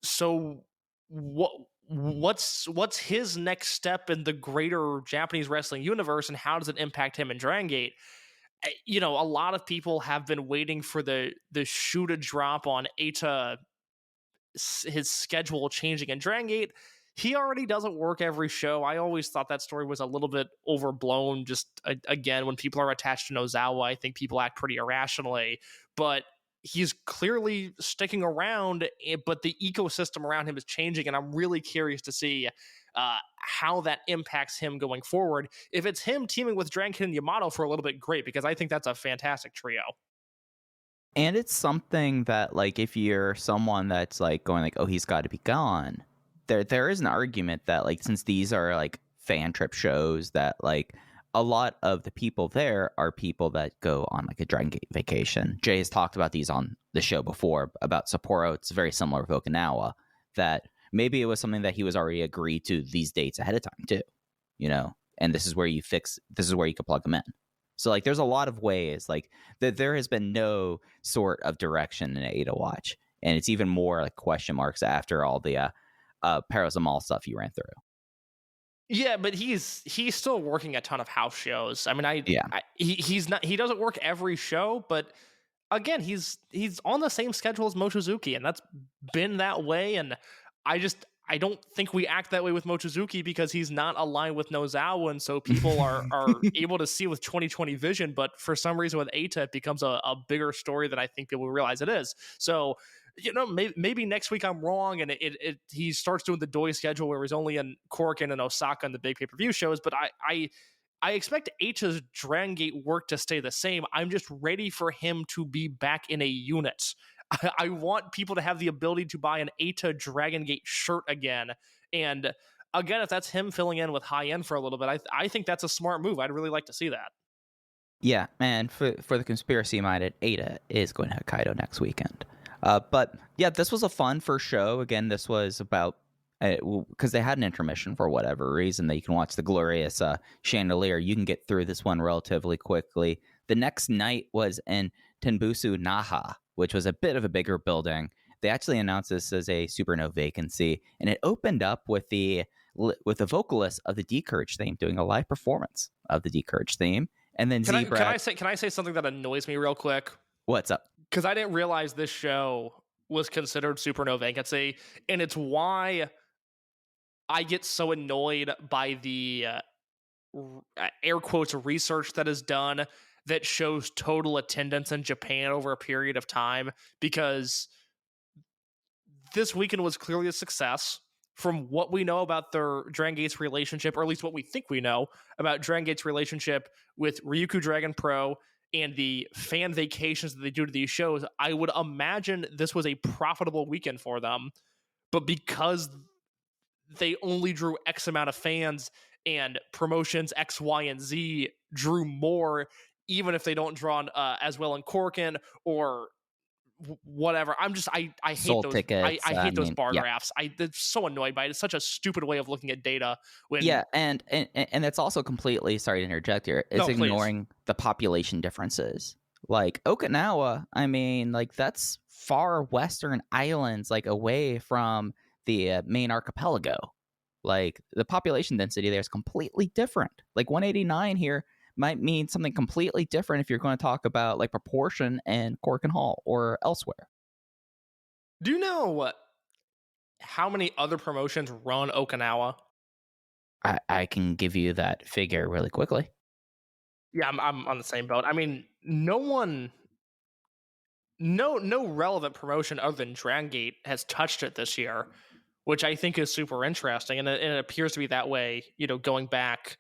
So what's his next step in the greater Japanese wrestling universe, and how does it impact him in Dragon Gate? You know, a lot of people have been waiting for the shoe to drop on Eita, his schedule changing in Dragon Gate. He already doesn't work every show. I always thought that story was a little bit overblown. Just again, when people are attached to Nozawa, I think people act pretty irrationally. But he's clearly sticking around, but the ecosystem around him is changing, and I'm really curious to see how that impacts him going forward. If it's him teaming with Dragon Kid and Yamato for a little bit, great, because I think that's a fantastic trio. And it's something that, like, if you're someone that's like going like, oh, he's got to be gone, there is an argument that, like, since these are like fan trip shows, that like a lot of the people there are people that go on like a Dragon Gate vacation. Jay has talked about these on the show before about Sapporo. It's very similar with Okinawa, that maybe it was something that he was already agreed to these dates ahead of time too, you know, and this is where you could plug them in. So, like, there's a lot of ways, like, that there has been no sort of direction in Eita Watch. And it's even more, like, question marks after all the Perros Del Mal stuff you ran through. Yeah, but he's still working a ton of house shows. I mean, he doesn't work every show, but again, he's on the same schedule as Mochizuki, and that's been that way. And I don't think we act that way with Mochizuki because he's not aligned with Nozawa, and so people are able to see with 2020 vision. But for some reason with Eita, it becomes a bigger story than I think people realize it is. So, you know, maybe next week I'm wrong, and he starts doing the Doi schedule where he's only in Korakuen and Osaka and the big pay-per-view shows. But I expect Eita's Dragon Gate work to stay the same. I'm just ready for him to be back in a unit. I want people to have the ability to buy an Eita Dragon Gate shirt again. And again, if that's him filling in with high end for a little bit, I think that's a smart move. I'd really like to see that. Yeah, and for the conspiracy-minded, Eita is going to Hokkaido next weekend. But yeah, this was a fun first show. Again, this was about, because they had an intermission for whatever reason, that you can watch the glorious chandelier. You can get through this one relatively quickly. The next night was in Tenbusu Naha, which was a bit of a bigger building. They actually announced this as a Super No vacancy, and it opened up with the vocalist of the D-Courage theme doing a live performance of the D-Courage theme. And then can I say something that annoys me real quick? What's up? Because I didn't realize this show was considered Super No vacancy, and it's why I get so annoyed by the air quotes research that is done that shows total attendance in Japan over a period of time, because this weekend was clearly a success. From what we know about their Dragon Gate's relationship, or at least what we think we know about Dragon Gate's relationship with Ryukyu Dragon Pro and the fan vacations that they do to these shows, I would imagine this was a profitable weekend for them. But because they only drew X amount of fans and promotions X, Y, and Z drew more, even if they don't draw as well in Korakuen or whatever. I hate Sold those tickets, I hate those bar yeah. graphs. I'm so annoyed by it. It's such a stupid way of looking at data. And it's also completely, sorry to interject here, it's ignoring the population differences. Like Okinawa, I mean, like, that's far western islands, like away from the main archipelago. Like, the population density there is completely different. Like 189 here might mean something completely different if you're going to talk about like proportion in Korakuen Hall or elsewhere. Do you know how many other promotions run Okinawa? I can give you that figure really quickly. Yeah, I'm on the same boat. I mean, no relevant promotion other than Dragon Gate has touched it this year, which I think is super interesting, and it appears to be that way. You know, going back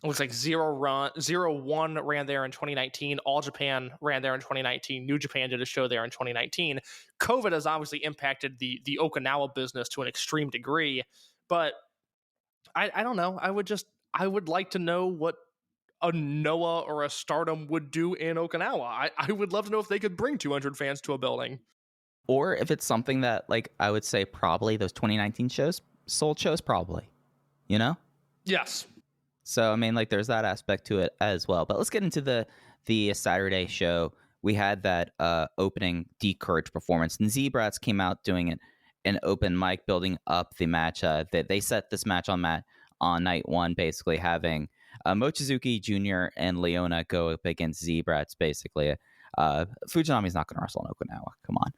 It looks like 0-1 ran there in 2019. All Japan ran there in 2019. New Japan did a show there in 2019. COVID has obviously impacted the Okinawa business to an extreme degree, but I don't know. I would like to know what a Noah or a Stardom would do in Okinawa. I would love to know if they could bring 200 fans to a building. Or if it's something that, like, I would say probably those 2019 sold shows probably, you know? Yes. So, I mean, like, there's that aspect to it as well. But let's get into the Saturday show. We had that opening Courage performance, and Z-Brats came out doing an open mic, building up the match. They set this match on night one, basically having Mochizuki Jr. and Leona go up against Z-Brats, basically. Fujinami's not going to wrestle in Okinawa. Come on.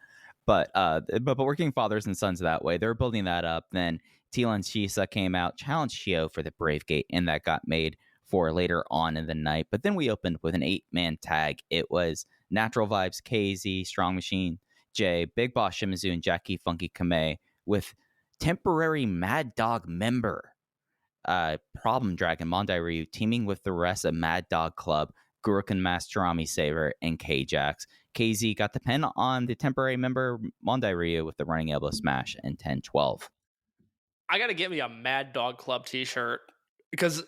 But working fathers and sons that way. They're building that up. Then Tila and Shisa came out, challenged Shio for the Brave Gate, and that got made for later on in the night. But then we opened with an 8-man tag. It was Natural Vibes, KZ, Strong Machine, Jay, Big Boss Shimizu, and Jackie Funky Kamei with temporary Mad Dog member Problem Dragon Mondai Ryu teaming with the rest of Mad Dog Club, Gurukun Master Rami Saber, and K-Jax. KZ got the pin on the temporary member Mondai Ryu with the running elbow smash in 10-12. I got to get me a Mad Dog Club t-shirt because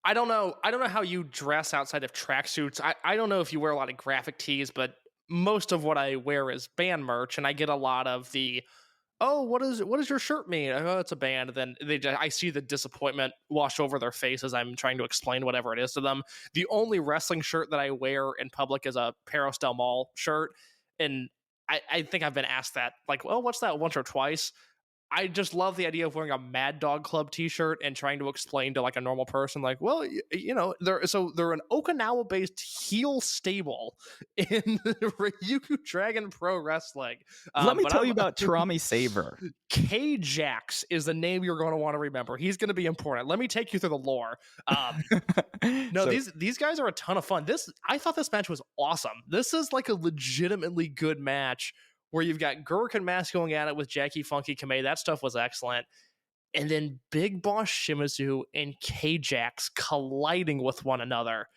I don't know how you dress outside of tracksuits. I don't know if you wear a lot of graphic tees, but most of what I wear is band merch, and I get a lot of the, oh, what does your shirt mean? Oh, it's a band. And then I see the disappointment wash over their faces. I'm trying to explain whatever it is to them. The only wrestling shirt that I wear in public is a Paros Del Mal shirt, and I think I've been asked that, like, well, what's that, once or twice? I just love the idea of wearing a Mad Dog Club t-shirt and trying to explain to like a normal person, like, well, you know, they're an Okinawa-based heel stable in Ryukyu Dragon Pro Wrestling. Let me tell you about Tarami Saber. K-Jax is the name you're going to want to remember. He's going to be important. Let me take you through the lore. These guys are a ton of fun. I thought this match was awesome. This is like a legitimately good match where you've got Gurukun Mask going at it with Jackie Funky Kamei. That stuff was excellent. And then Big Boss Shimizu and K-Jax colliding with one another.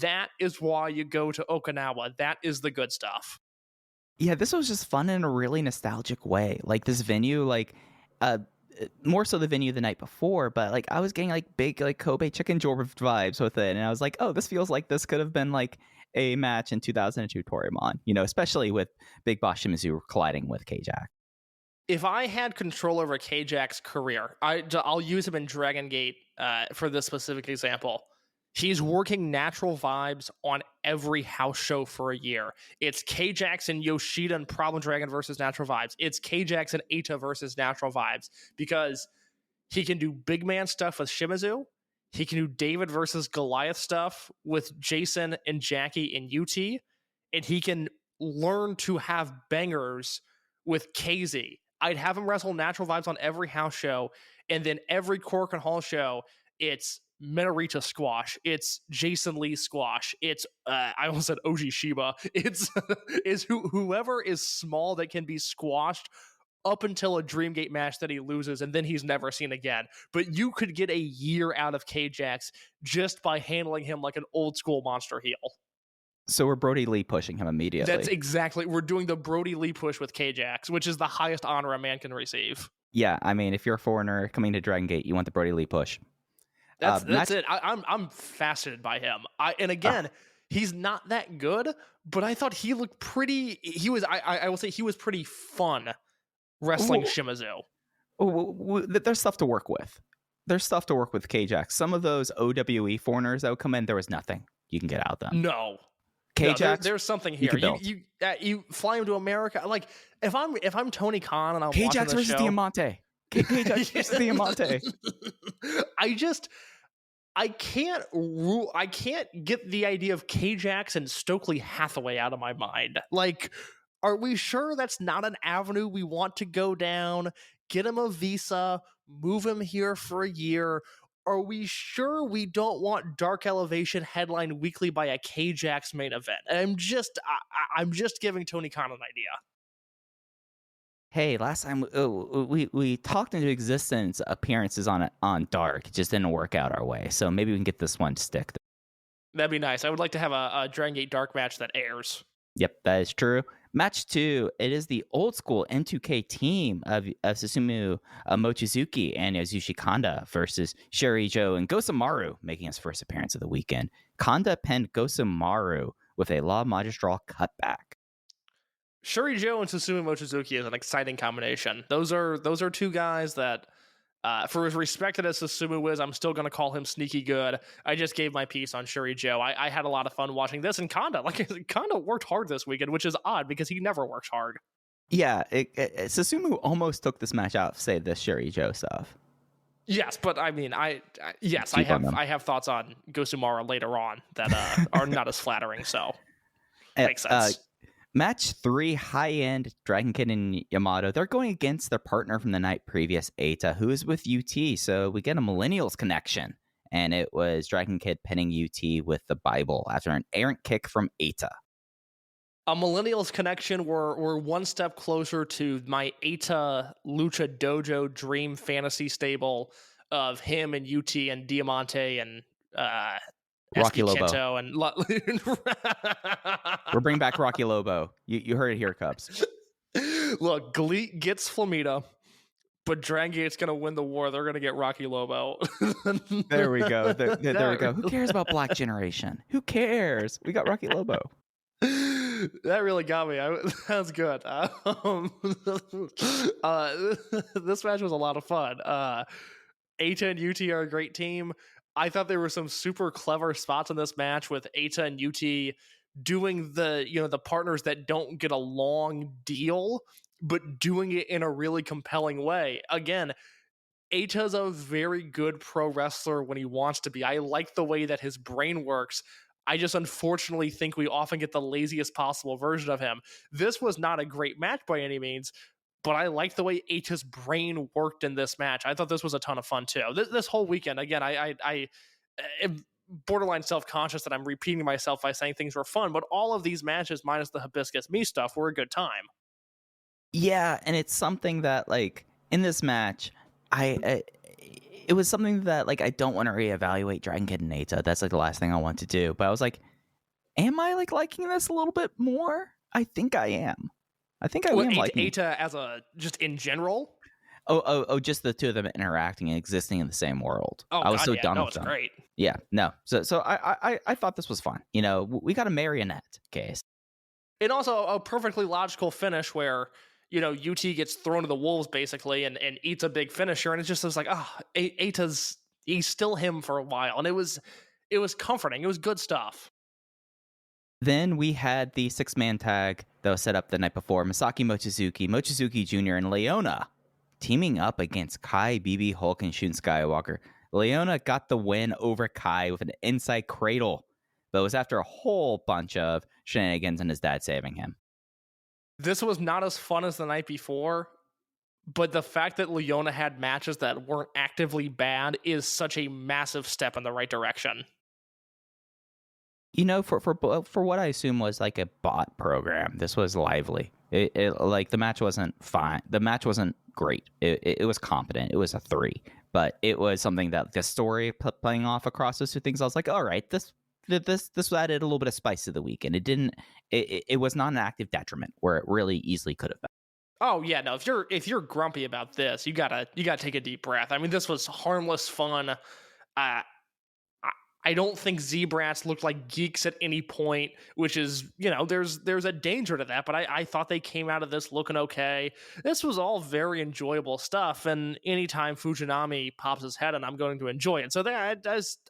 That is why you go to Okinawa. That is the good stuff. Yeah, this was just fun in a really nostalgic way. Like, this venue, like, more so the venue the night before, but, like, I was getting, like, big, like, Kobe Chicken Jorbs vibes with it. And I was like, oh, this feels like this could have been, like, a match in 2002 Torimon, you know, especially with Big Boss Shimizu colliding with K-Jax. If I had control over K-Jax's career, I'll use him in Dragongate for this specific example. He's working Natural Vibes on every house show for a year. It's K-Jax and Yoshida and Problem Dragon versus Natural Vibes. It's K-Jax and Eita versus Natural Vibes, because he can do big man stuff with Shimizu. He can do David versus Goliath stuff with Jason and Jackie and UT. And he can learn to have bangers with KZ. I'd have him wrestle Natural Vibes on every house show. And then every Cork and Hall show, it's Minorita squash. It's Jason Lee squash. It's, I almost said Oji Shiba. It's whoever is small that can be squashed up until a Dreamgate match that he loses, and then he's never seen again. But you could get a year out of K-Jax just by handling him like an old school monster heel. So we're Brody Lee pushing him immediately. That's exactly. We're doing the Brody Lee push with K-Jax, which is the highest honor a man can receive. Yeah, I mean, if you're a foreigner coming to Dragongate, you want the Brody Lee push. That's it. I'm fascinated by him. He's not that good, but I thought he looked pretty. I will say he was pretty fun wrestling Shimizu. There's stuff to work with. There's stuff to work with K-Jax. Some of those OWE foreigners that would come in, there was nothing you can get out of them. No. K-Jax, there's something here. You fly him to America. Like, if I'm Tony Khan and I'm K-Jax watching the versus show, Diamante. K-Jax versus Diamante. I can't get the idea of K-Jax and Stokely Hathaway out of my mind. Like, are we sure that's not an avenue we want to go down? Get him a visa, move him here for a year. Are we sure we don't want Dark Elevation headlined weekly by a K-Jax main event? I'm just giving Tony Khan an idea. hey, last time we talked into existence appearances on Dark. It just didn't work out our way. So maybe we can get this one to stick. That'd be nice. I would like to have a Dragongate Dark match that airs. Yep, that is true. Match 2, it is the old school N2K team of Susumu Mochizuki and Yasushi Kanda versus Shirijo and Gosamaru, making his first appearance of the weekend. Kanda pinned Gosamaru with a Law Magistral cutback. Shurijo and Susumu Mochizuki is an exciting combination. Those are two guys that, for as respected as Susumu is, I'm still going to call him sneaky good. I just gave my piece on Shurijo. I had a lot of fun watching this, and Kanda worked hard this weekend, which is odd because he never works hard. Yeah, Susumu almost took this match out, say the Shurijo stuff. Yes, but I mean, I have thoughts on Gosamaru later on that are not as flattering. So makes sense. Match 3, high-end Dragongate and Yamato. They're going against their partner from the night previous, Eita, who is with UT. So we get a Millennials connection. And it was Dragongate pinning UT with the Bible after an errant kick from Eita. A Millennials connection. We're one step closer to my Eita Lucha Dojo dream fantasy stable of him and UT and Diamante and Rocky SB Lobo. KENTo and We're bringing back Rocky Lobo. You heard it here, Cubs. Look, GLEAT gets Flamita, but Dragongate's going to win the war. They're going to get Rocky Lobo. There we go. There we go. Who cares about Black Generation? Who cares? We got Rocky Lobo. That really got me. That was good. This match was a lot of fun. Eita and UT are a great team. I thought there were some super clever spots in this match with Eita and UT doing the partners that don't get a long deal, but doing it in a really compelling way. Again, Eita's a very good pro wrestler when he wants to be. I like the way that his brain works. I just unfortunately think we often get the laziest possible version of him. This was not a great match by any means, but I like the way Eita's brain worked in this match. I thought this was a ton of fun too. This whole weekend, again, I am borderline self-conscious that I'm repeating myself by saying things were fun, but all of these matches, minus the Hibiscus Me stuff, were a good time. Yeah, and it's something that, like, in this match, it was something that, like, I don't want to reevaluate Dragongate and Eita. That's, like, the last thing I want to do. But I was like, am I, like, liking this a little bit more? I think I am. I think I am liking Eita as just in general. Oh, just the two of them interacting and existing in the same world. Oh, I was God, so done with them. Great. Yeah, no. So I thought this was fun. You know, we got a marionette case. And also a perfectly logical finish where, UT gets thrown to the wolves basically and eats a big finisher, and it just was like, Eita's he's still him for a while, and it was comforting. It was good stuff. Then we had the 6-man tag that was set up the night before. Masaki Mochizuki Jr., and Leona teaming up against Kai, BB, Hulk, and Shun Skywalker. Leona got the win over Kai with an inside cradle, but it was after a whole bunch of shenanigans and his dad saving him. This was not as fun as the night before, but the fact that Leona had matches that weren't actively bad is such a massive step in the right direction. You know, for what I assume was like a bot program, this was lively. It like the match wasn't fine. The match wasn't great. It was competent. It was a 3, but it was something that the story playing off across those two things. I was like, all right, this added a little bit of spice to the weekend. It didn't. It was not an active detriment where it really easily could have been. Oh yeah, no. If you're grumpy about this, you gotta take a deep breath. I mean, this was harmless fun. I don't think Z-Brats looked like geeks at any point, which is, there's a danger to that, but I thought they came out of this looking okay. This was all very enjoyable stuff, and anytime Fujinami pops his head in, I'm going to enjoy it. So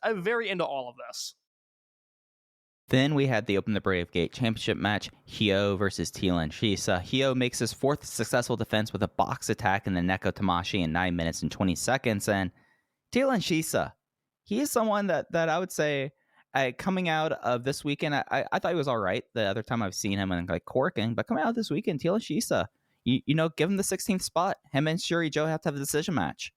I'm very into all of this. Then we had the Open the Brave Gate Championship match, Hyo versus Teelan Shisa. Hyo makes his 4th successful defense with a box attack in the Neko Tamashi in 9 minutes and 20 seconds, and Teelan Shisa, he is someone that I would say, coming out of this weekend, I thought he was all right the other time I've seen him in like Corking, but coming out of this weekend, Teelan Shisa, give him the 16th spot. Him and Shuri Joe have to have a decision match.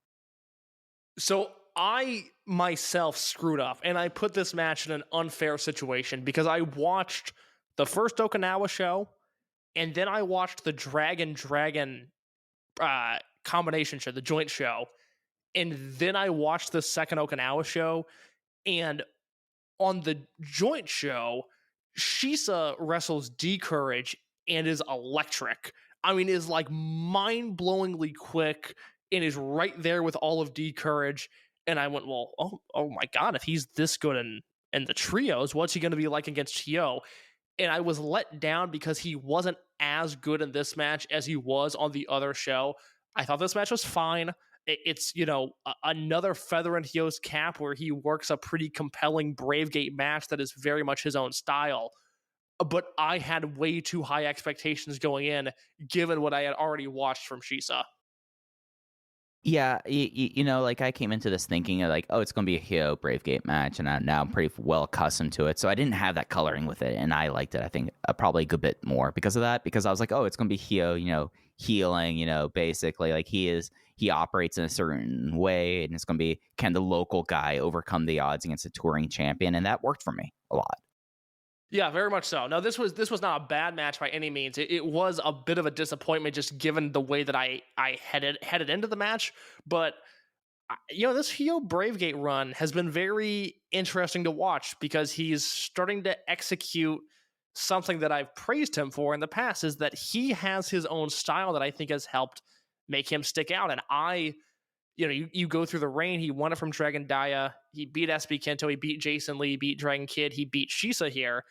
So I myself screwed up, and I put this match in an unfair situation because I watched the first Okinawa show, and then I watched the Dragon combination show, the joint show, and then I watched the second Okinawa show, and on the joint show, Shisa wrestles D-Courage and is electric. I mean, is like mind-blowingly quick and is right there with all of D-Courage. And I went, well, oh my God, if he's this good in the trios, what's he going to be like against Hyo? And I was let down because he wasn't as good in this match as he was on the other show. I thought this match was fine. It's, another feather in Hyo's cap where he works a pretty compelling Bravegate match that is very much his own style. But I had way too high expectations going in, given what I had already watched from Shisa. Yeah, like I came into this thinking of like, oh, it's going to be a Hyo Bravegate match, and now I'm pretty well accustomed to it. So I didn't have that coloring with it, and I liked it, I think, probably a good bit more because of that, because I was like, oh, it's going to be Hyo, healing, basically like he operates in a certain way, and it's going to be, can the local guy overcome the odds against a touring champion? And that worked for me a lot. Yeah, very much so. No, this was not a bad match by any means. It was a bit of a disappointment just given the way that I headed into the match. But this Hyo Bravegate run has been very interesting to watch because he's starting to execute something that I've praised him for in the past, is that he has his own style that I think has helped make him stick out. And you go through the reign, he won it from Dragon Dia, he beat SB KENTo, he beat Jason Lee, beat Dragon Kid, he beat Shisa here.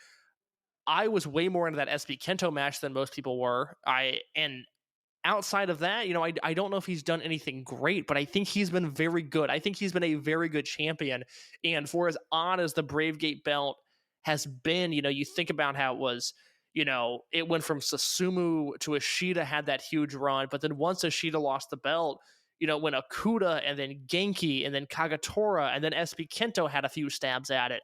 I was way more into that SB KENTo match than most people were. And outside of that, I don't know if he's done anything great, but I think he's been very good. I think he's been a very good champion. And for as odd as the Bravegate belt has been, you think about how it was, it went from Susumu to Ishida, had that huge run, but then once Ishida lost the belt, when Okuda and then Genki and then Kagatora and then SB KENTo had a few stabs at it,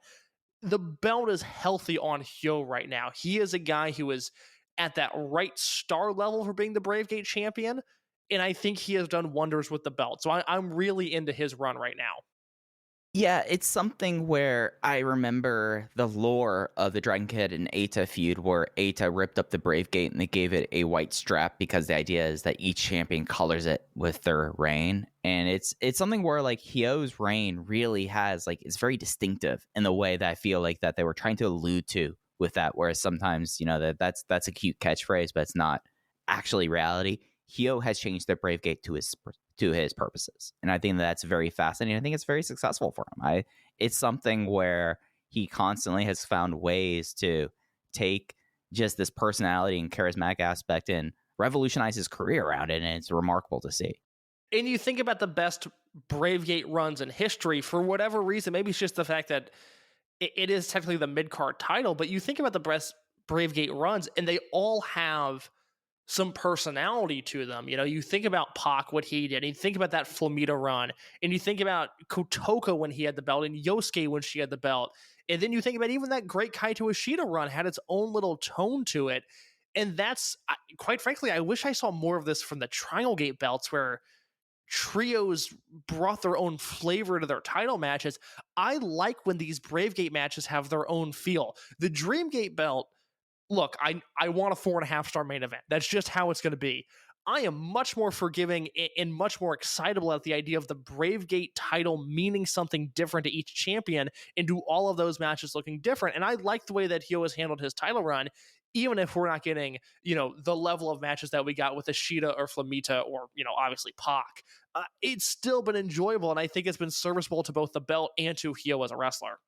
the belt is healthy on Hyo right now. He is a guy who is at that right star level for being the Bravegate champion, and I think he has done wonders with the belt. So I'm really into his run right now. Yeah, it's something where I remember the lore of the Dragon Kid and Eita feud where Eita ripped up the Bravegate and they gave it a white strap because the idea is that each champion colors it with their reign. And it's something where like Hyo's reign really has like, it's very distinctive in the way that I feel like that they were trying to allude to with that, whereas sometimes, that's a cute catchphrase, but it's not actually reality. Hyo has changed the Bravegate to his purposes, and I think that's very fascinating. I think it's very successful for him. It's something where he constantly has found ways to take just this personality and charismatic aspect and revolutionize his career around it, and it's remarkable to see. And you think about the best Bravegate runs in history, for whatever reason, maybe it's just the fact that it is technically the mid-card title, but you think about the best Bravegate runs, and they all have some personality to them. You think about Pac, what he did, and you think about that Flamita run, and you think about Kotoka when he had the belt, and Yosuke when she had the belt, and then you think about even that great Kaito Ishida run had its own little tone to it. And that's, quite frankly, I wish I saw more of this from the Dragongate belts, where trios brought their own flavor to their title matches. I like when these Bravegate matches have their own feel. The Dreamgate belt, look, I want a 4.5-star main event. That's just how it's going to be. I am much more forgiving and much more excitable at the idea of the Bravegate title meaning something different to each champion and do all of those matches looking different. And I like the way that Hyo has handled his title run, even if we're not getting, the level of matches that we got with Ishida or Flamita or, obviously Pac. It's still been enjoyable, and I think it's been serviceable to both the belt and to Hyo as a wrestler.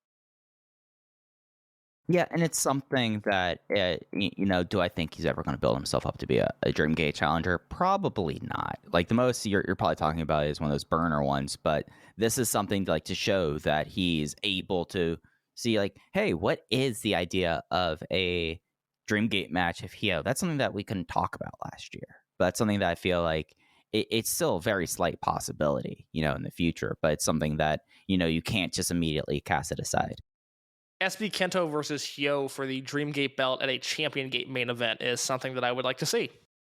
Yeah, and it's something that, do I think he's ever going to build himself up to be a Dreamgate challenger? Probably not. Like, the most you're probably talking about is one of those burner ones, but this is something to show that he's able to see, like, hey, what is the idea of a Dreamgate match of Hyo? That's something that we couldn't talk about last year. But that's something that I feel like it's still a very slight possibility, in the future, but it's something that, you can't just immediately cast it aside. SB KENTo versus Hyo for the Dreamgate belt at a Champion Gate main event is something that I would like to see.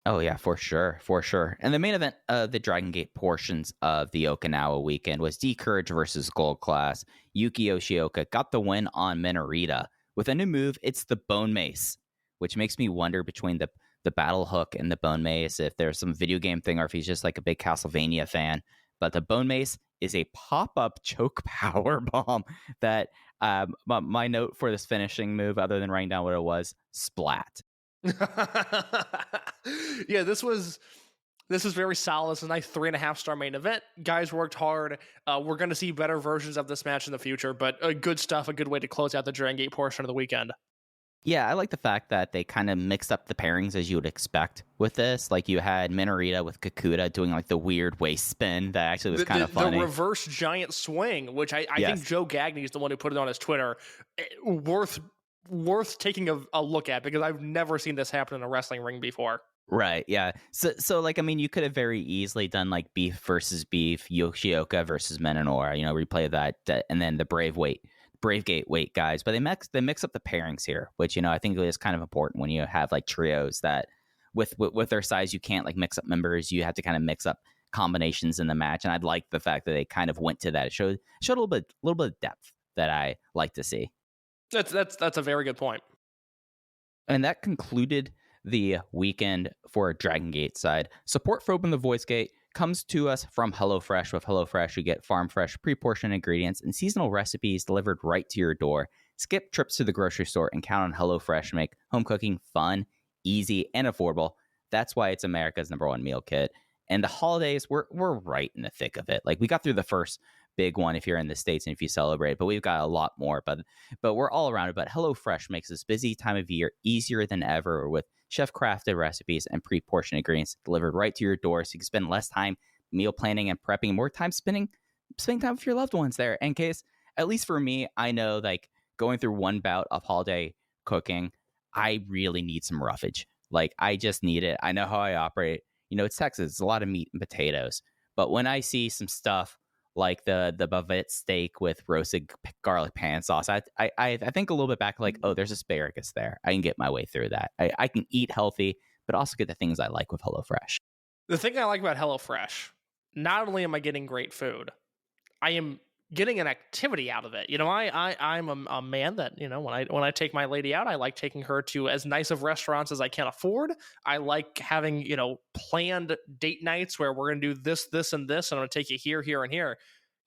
Oh, yeah, for sure. And the main event of the Dragon Gate portions of the Okinawa weekend was D-Courage versus Gold Class. Yuki Yoshioka got the win on Minorita. With a new move, it's the Bone Mace, which makes me wonder between the the battle hook and the bone mace, if there's some video game thing, or if he's just like a big Castlevania fan. But the bone mace is a pop-up choke power bomb that my note for this finishing move, other than writing down what it was, splat. Yeah, this was very solid. It's a nice 3.5-star main event. Guys worked hard. We're going to see better versions of this match in the future, but good stuff, a good way to close out the Dragongate portion of the weekend. Yeah, I like the fact that they kind of mixed up the pairings as you would expect with this. Like you had Minorita with Kakuta doing like the weird waist spin that actually was kind of funny. The reverse giant swing, which I Yes. think Joe Gagney is the one who put it on his Twitter. Worth taking a look at, because I've never seen this happen in a wrestling ring before. Right, yeah. So like, I mean, you could have very easily done like beef versus beef, Yoshioka versus Minotaur, replay that, and then the Bravegate weight guys. But they mix up the pairings here, which, I think is kind of important when you have like trios that with their size, you can't like mix up members. You have to kind of mix up combinations in the match. And I'd like the fact that they kind of went to that. It showed a little bit of depth that I like to see. That's a very good point. And that concluded the weekend for Dragongate side. Support for Open the Voice Gate comes to us from HelloFresh. With HelloFresh, you get farm fresh, pre-portioned ingredients and seasonal recipes delivered right to your door. Skip trips to the grocery store and count on HelloFresh to make home cooking fun, easy, and affordable. That's why it's America's #1 meal kit. And the holidays, we're right in the thick of it. Like, we got through the first big one if you're in the States and if you celebrate, but we've got a lot more. But we're all around it. But HelloFresh makes this busy time of year easier than ever with chef-crafted recipes and pre-portioned ingredients delivered right to your door, so you can spend less time meal planning and prepping, more time spending time with your loved ones there. In case, at least for me, I know, like, going through one bout of holiday cooking, I really need some roughage. Like, I just need it. I know how I operate. It's Texas. It's a lot of meat and potatoes. But when I see some stuff like the bavette steak with roasted garlic pan sauce, I think a little bit back, like, oh, there's asparagus there. I can get my way through that. I can eat healthy, but also get the things I like with HelloFresh. The thing I like about HelloFresh, not only am I getting great food, I am getting an activity out of it. I'm a man that, when I take my lady out, I like taking her to as nice of restaurants as I can afford. I like having, planned date nights where we're going to do this, this, and this, and I'm going to take you here, here, and here.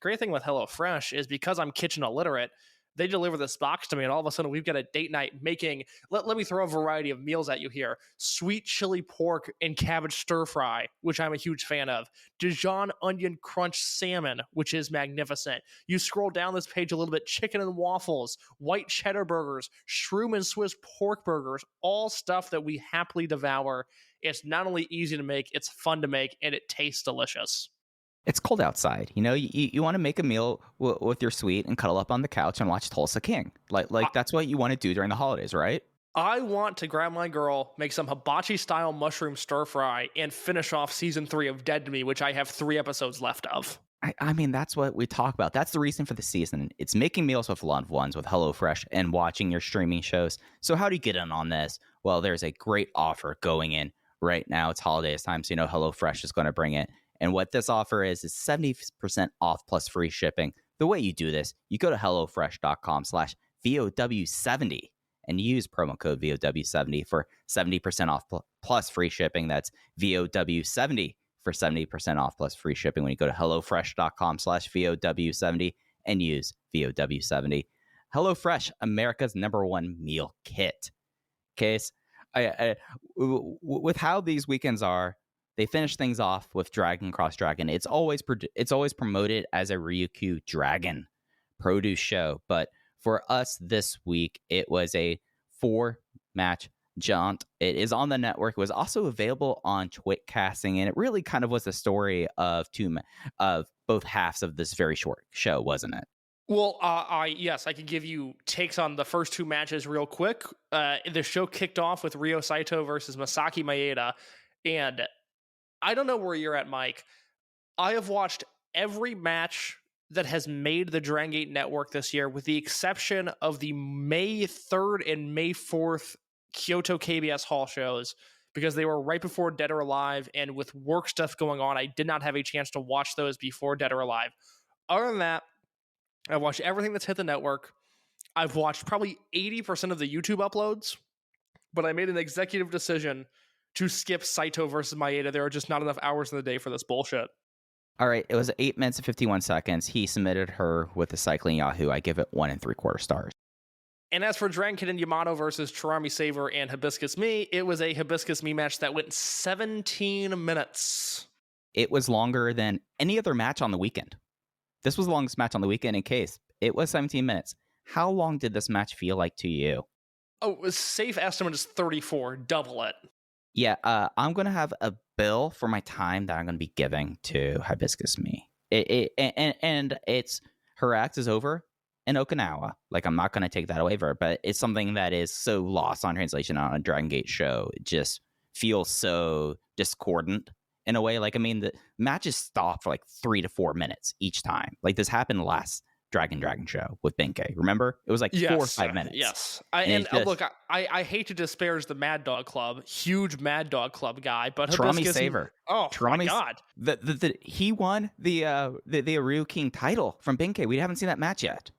Great thing with HelloFresh is because I'm kitchen illiterate, they deliver this box to me, and all of a sudden we've got a date night making, let me throw a variety of meals at you here. Sweet chili pork and cabbage stir fry, which I'm a huge fan of. Dijon onion crunch salmon, which is magnificent. You scroll down this page a little bit, chicken and waffles, white cheddar burgers, shroom and Swiss pork burgers, all stuff that we happily devour. It's not only easy to make, it's fun to make, and it tastes delicious. It's cold outside. You want to make a meal with your sweet and cuddle up on the couch and watch Tulsa King. Like that's what you want to do during the holidays, right? I want to grab my girl, make some hibachi-style mushroom stir-fry, and finish off Season 3 of Dead to Me, which I have 3 episodes left of. I mean, that's what we talk about. That's the reason for the season. It's making meals with loved ones with HelloFresh and watching your streaming shows. So how do you get in on this? Well, there's a great offer going in right now. It's holidays time, so HelloFresh is going to bring it. And what this offer is 70% off plus free shipping. The way you do this, you go to HelloFresh.com/VOW70 and use promo code VOW70 for 70% off plus free shipping. That's VOW70 for 70% off plus free shipping when you go to HelloFresh.com/VOW70 and use VOW70. HelloFresh, America's #1 meal kit. Case, with how these weekends are, they finish things off with Dragon Cross Dragon. It's always promoted as a Ryukyu Dragon produce show, but for us this week, it was a 4-match jaunt. It is on the network. It was also available on Twitcasting, and it really kind of was the story of both halves of this very short show, wasn't it? Well, yes, I could give you takes on the first 2 matches real quick. The show kicked off with Ryo Saito versus Masaki Maeda, and I don't know where you're at, Mike. I have watched every match that has made the Dragongate network this year, with the exception of the May 3rd and May 4th Kyoto KBS Hall shows, because they were right before Dead or Alive, and with work stuff going on, I did not have a chance to watch those before Dead or Alive. Other than that, I've watched everything that's hit the network. I've watched probably 80% of the YouTube uploads, but I made an executive decision to skip Saito versus Maeda. There are just not enough hours in the day for this bullshit. All right, it was 8 minutes and 51 seconds. He submitted her with a cycling Yahoo. I give it 1 3/4 stars. And as for Dragongate and Yamato versus Charami Saver and Hibiscus Me, it was a Hibiscus Me match that went 17 minutes. It was longer than any other match on the weekend. This was the longest match on the weekend in case. It was 17 minutes. How long did this match feel like to you? Oh, a safe estimate is 34. Double it. Yeah, I'm going to have a bill for my time that I'm going to be giving to Hibiscus Me. And it's her act is over in Okinawa. Like, I'm not going to take that away from her, but it's something that is so lost on translation on a Dragon Gate show. It just feels so discordant in a way. Like, I mean, the matches stop for like 3 to 4 minutes each time. Like, this happened last Dragon show with Benkei. Remember? It was like 4 or 5 minutes. Yes. Look, I hate to disparage the Mad Dog Club. Huge Mad Dog Club guy, but Charami Saver. Oh, my God. He won the Ryu King title from Benkei. We haven't seen that match yet.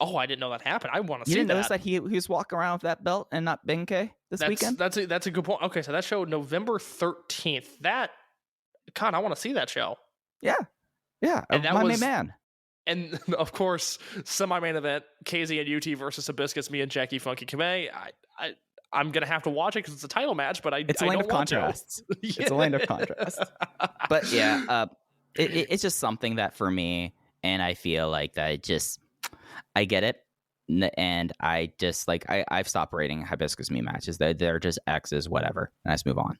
Oh, I didn't know that happened. I want to see that. You didn't notice that he was walking around with that belt and not Benkei this weekend? That's a good point. Okay, so that show November 13th. I want to see that show. Yeah. And that was my man. And of course, semi-main event, KZ and UT versus Hibiscus Me and Jackie Funky Kamei. I'm gonna have to watch it because it's a title match, but it's a land of contrasts. It's a land of contrasts. But yeah, it's just something that for me, and I feel like that I get it, and I just like I've stopped rating Hibiscus Me matches. They're just X's, whatever, and I just move on.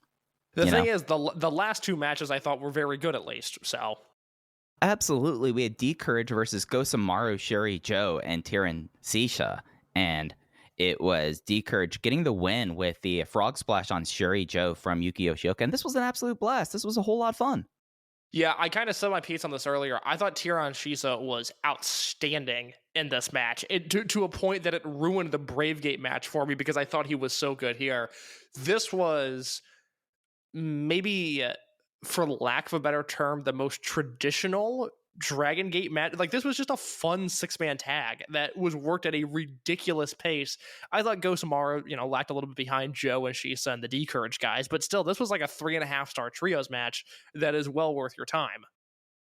The thing is, the last 2 matches I thought were very good at least. So. Absolutely. We had D-Courage versus Gosamaru, Shuri Joe, and Tyron Sisha. And it was D-Courage getting the win with the frog splash on Shuri Joe from Yuki Yoshioka. And this was an absolute blast. This was a whole lot of fun. Yeah, I kind of said my piece on this earlier. I thought Tyron Sisha was outstanding in this match to a point that it ruined the Bravegate match for me because I thought he was so good here. This was maybe, for lack of a better term, the most traditional Dragon Gate match. Like, this was just a fun 6-man tag that was worked at a ridiculous pace. I thought Gosamaru, lacked a little bit behind Joe and Shisa and the D-Courage guys, but still, this was like a 3.5-star trios match that is well worth your time.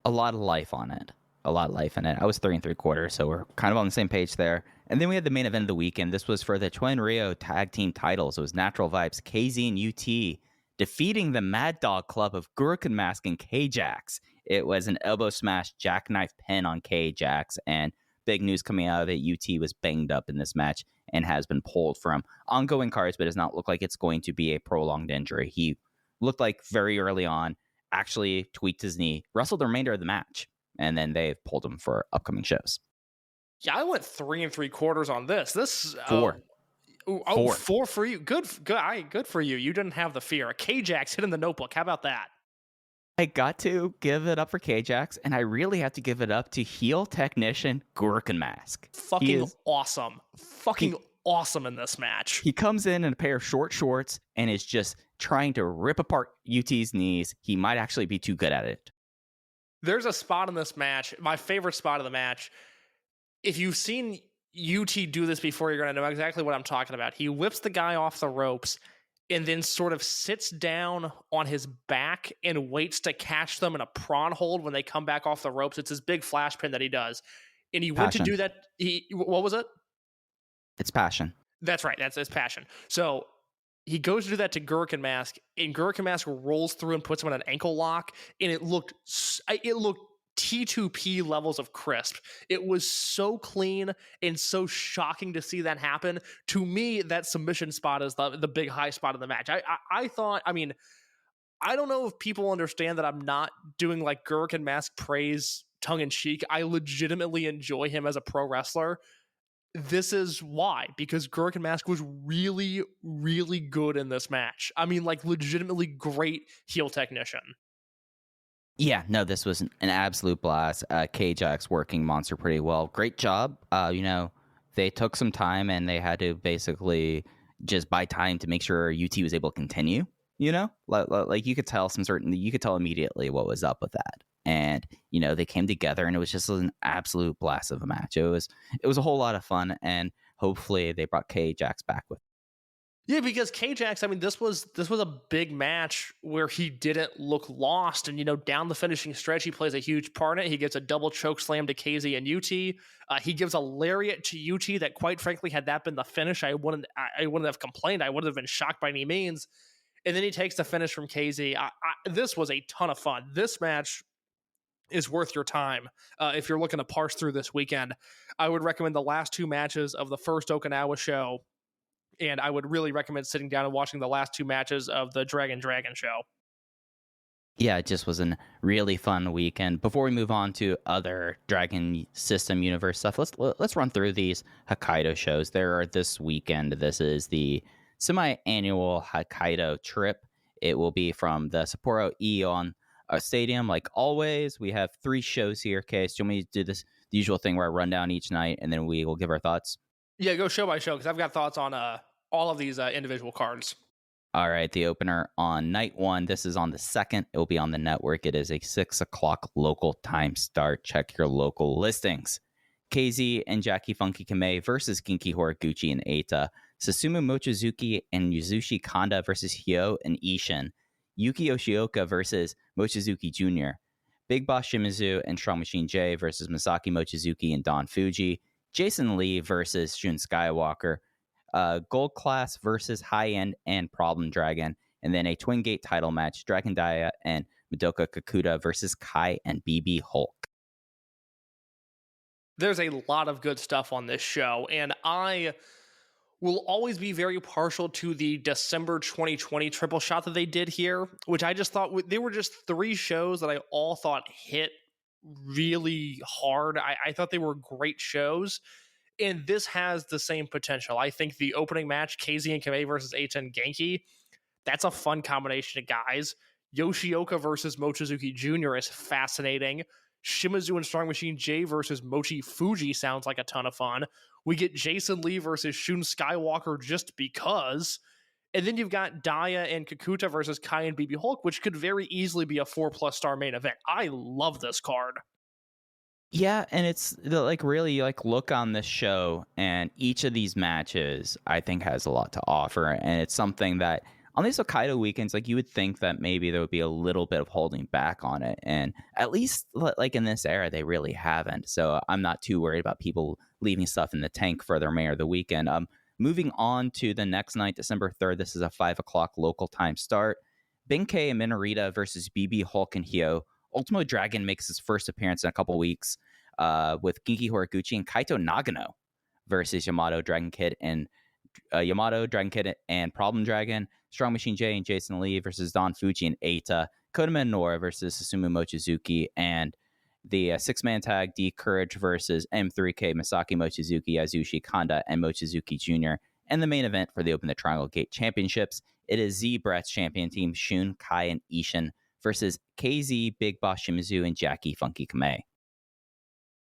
A lot of life on it. A lot of life in it. I was 3 3/4, so we're kind of on the same page there. And then we had the main event of the weekend. This was for the Twin Rio tag team titles. It was Natural Vibes, KZ and UT, defeating the Mad Dog Club of Gurkhan Mask and K-Jax. It was an elbow smash jackknife pin on K-Jax, and big news coming out of it, UT was banged up in this match and has been pulled from ongoing cards, but does not look like it's going to be a prolonged injury. He looked like very early on, actually tweaked his knee, wrestled the remainder of the match, and then they've pulled him for upcoming shows. Yeah, I went 3 3/4 on this. This 4. 4 for you. Good for you. You didn't have the fear. K-Jax hit in the notebook. How about that? I got to give it up for K-Jax, and I really have to give it up to heel technician Gurkhan Mask. Awesome. Awesome in this match. He comes in a pair of short shorts and is just trying to rip apart UT's knees. He might actually be too good at it. There's a spot in this match, my favorite spot of the match. If you've seen UT do this before, you're going to know exactly what I'm talking about. He whips the guy off the ropes and then sort of sits down on his back and waits to catch them in a prawn hold when they come back off the ropes. It's his big flash pin that he does. And he went to do that. What was it? It's passion. That's right. That's his passion. So he goes to do that to Gurkhan Mask, and Gurkhan Mask rolls through and puts him in an ankle lock, and it looked T2P levels of crisp. It was so clean and so shocking to see that happen. To me, that submission spot is the big high spot of the match. I thought, I don't know if people understand that I'm not doing like Gurkhan Mask praise tongue-in-cheek. I legitimately enjoy him as a pro wrestler. This is why, because Gurkhan Mask was really, really good in this match. Legitimately great heel technician. Yeah, no, this was an absolute blast. K-Jax working Monster pretty well. Great job. They took some time and they had to basically just buy time to make sure UT was able to continue. Like you could tell you could tell immediately what was up with that. And, they came together and it was just an absolute blast of a match. It was a whole lot of fun, and hopefully they brought K-Jax back with. Yeah, because K-Jax, I mean, this was a big match where he didn't look lost, and down the finishing stretch, he plays a huge part in it. He gives a double choke slam to KZ and UT. He gives a lariat to UT that, quite frankly, had that been the finish, I wouldn't have complained. I wouldn't have been shocked by any means. And then he takes the finish from KZ. This was a ton of fun. This match is worth your time if you're looking to parse through this weekend. I would recommend the last two matches of the first Okinawa show. And I would really recommend sitting down and watching the last two matches of the Dragon show. Yeah, it just was a really fun weekend. Before we move on to other Dragon System Universe stuff, let's run through these Hokkaido shows. There are this weekend. This is the semi-annual Hokkaido trip. It will be from the Sapporo Ion Stadium. Like always, we have 3 shows here. Okay, so you want me to do the usual thing where I run down each night and then we will give our thoughts? Yeah, go show by show because I've got thoughts on all of these individual cards. All right, the opener on night 1. This is on the 2nd. It will be on the network. It is a 6 o'clock local time start. Check your local listings. KZ and Jackie Funky Kamei versus Genki Horiguchi and Eita. Susumu Mochizuki and Yasushi Kanda versus Hyo and Ishin. Yuki Yoshioka versus Mochizuki Jr. Big Boss Shimizu and Strong Machine J versus Masaki Mochizuki and Don Fuji. Jason Lee versus Shun Skywalker. Gold Class versus High End and Problem Dragon. And then a Twin Gate title match, Dragon Dia and Madoka Kakuta versus Kai and BB Hulk. There's a lot of good stuff on this show, and I will always be very partial to the December 2020 triple shot that they did here, which I just thought they were just 3 shows that I all thought hit really hard. I thought they were great shows, and this has the same potential. I think the opening match, KZ and Kamei versus Eita and Genki, that's a fun combination of guys. Yoshioka versus Mochizuki Jr. is fascinating. Shimizu and Strong Machine J versus Mochi Fuji sounds like a ton of fun. We get Jason Lee versus Shun Skywalker just because. And then you've got Dia and Kakuta versus Kai and BB Hulk, which could very easily be a 4+ star main event. I love this card. Yeah, and it's like really like look on this show, and each of these matches I think has a lot to offer, and it's something that on these Hokkaido weekends, like you would think that maybe there would be a little bit of holding back on it, and at least like in this era, they really haven't. So I'm not too worried about people leaving stuff in the tank for their main of the weekend. Moving on to the next night, December 3rd, this is a 5 o'clock local time start. Benkei and Minorita versus BB Hulk and Hyo. Ultimo Dragon makes his first appearance in a couple weeks with Genki Horiguchi and Kaito Nagano versus Yamato Dragon Kid and Problem Dragon. Strong Machine J and Jason Lee versus Don Fuji and Eita. Kodama Nora versus Susumu Mochizuki. And the 6-man tag D Courage versus M3K Masaki Mochizuki, Yasushi Kanda, and Mochizuki Jr. And the main event for the Open the Dragongate Championships, it is Z Brett's champion team Shun, Kai, and Ishin versus KZ, Big Boss Shimizu, and Jackie Funky Kamei.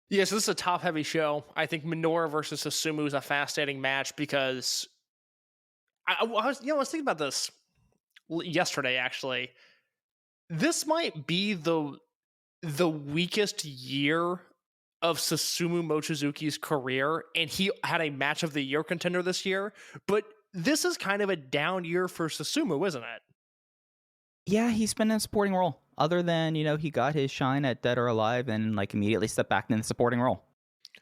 Yeah, so this is a top-heavy show. I think Minoru versus Susumu is a fascinating match because I was thinking about this yesterday, actually. This might be the weakest year of Susumu Mochizuki's career, and he had a match of the year contender this year, but this is kind of a down year for Susumu, isn't it? Yeah, he's been in a supporting role. Other than, he got his shine at Dead or Alive and like immediately stepped back in the supporting role.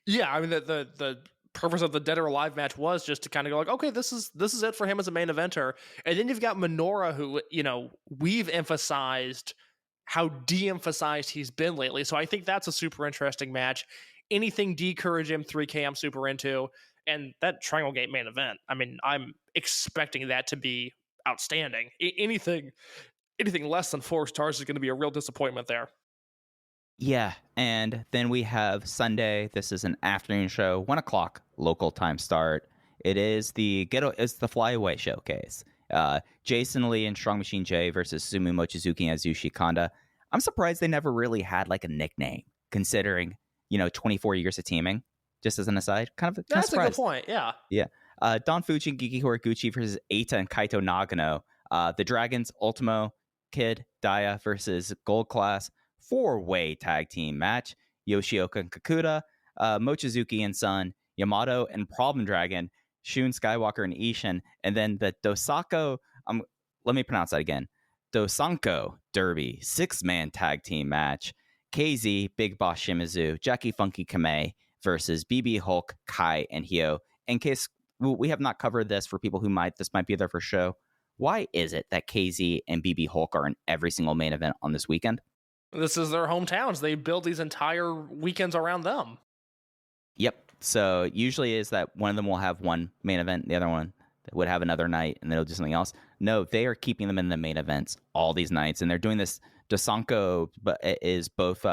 Yeah, I mean the purpose of the Dead or Alive match was just to kind of go like, okay, this is it for him as a main eventer. And then you've got Minoru, who, we've emphasized how de-emphasized he's been lately. So I think that's a super interesting match. Anything D-Courage M3K I'm super into. And that Dragongate main event, I mean, I'm expecting that to be outstanding. Anything less than 4 stars is going to be a real disappointment there. Yeah, and then we have Sunday. This is an afternoon show, 1 o'clock local time start. It is the Flyaway Showcase. Jason Lee and Strong Machine J versus Susumu Mochizuki and Yasushi Kanda. I'm surprised they never really had like a nickname, considering 24 years of teaming. Just as an aside, that's a good point. Yeah. Don Fuji and Genki Horiguchi versus Eita and Kaito Nagano. The Dragons, Ultimo, Kid, Dia versus Gold Class 4-way tag team match. Yoshioka and Kakuta, Mochizuki and Son, Yamato and Problem Dragon, Shun, Skywalker, and Ishin, and then the Dosako. Let me pronounce that again. Dosanko Derby 6-man tag team match. KZ, Big Boss Shimizu, Jackie Funky Kamei versus BB Hulk, Kai, and Hyo. In case we have not covered this for people who this might be their first show, why is it that KZ and BB Hulk are in every single main event on this weekend? This is their hometowns. They build these entire weekends around them. Yep. So usually is that one of them will have one main event, the other one would have another night, and they'll do something else. No, they are keeping them in the main events all these nights, and they're doing this. Dosanko is both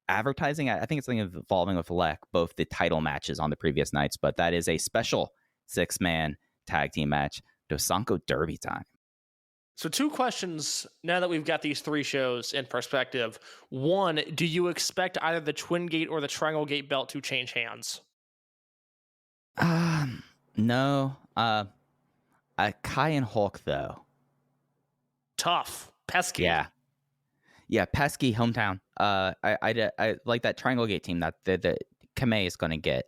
advertising. I think it's something involving with Lek, both the title matches on the previous nights, but that is a special 6-man tag team match. Dosanko Derby time. So 2 questions now that we've got these 3 shows in perspective. 1, do you expect either the Twin Gate or the Triangle Gate belt to change hands? No. Kai and Hulk, though. Tough. Pesky. Yeah, pesky hometown. I like that Triangle Gate team. That the Kamei is going to get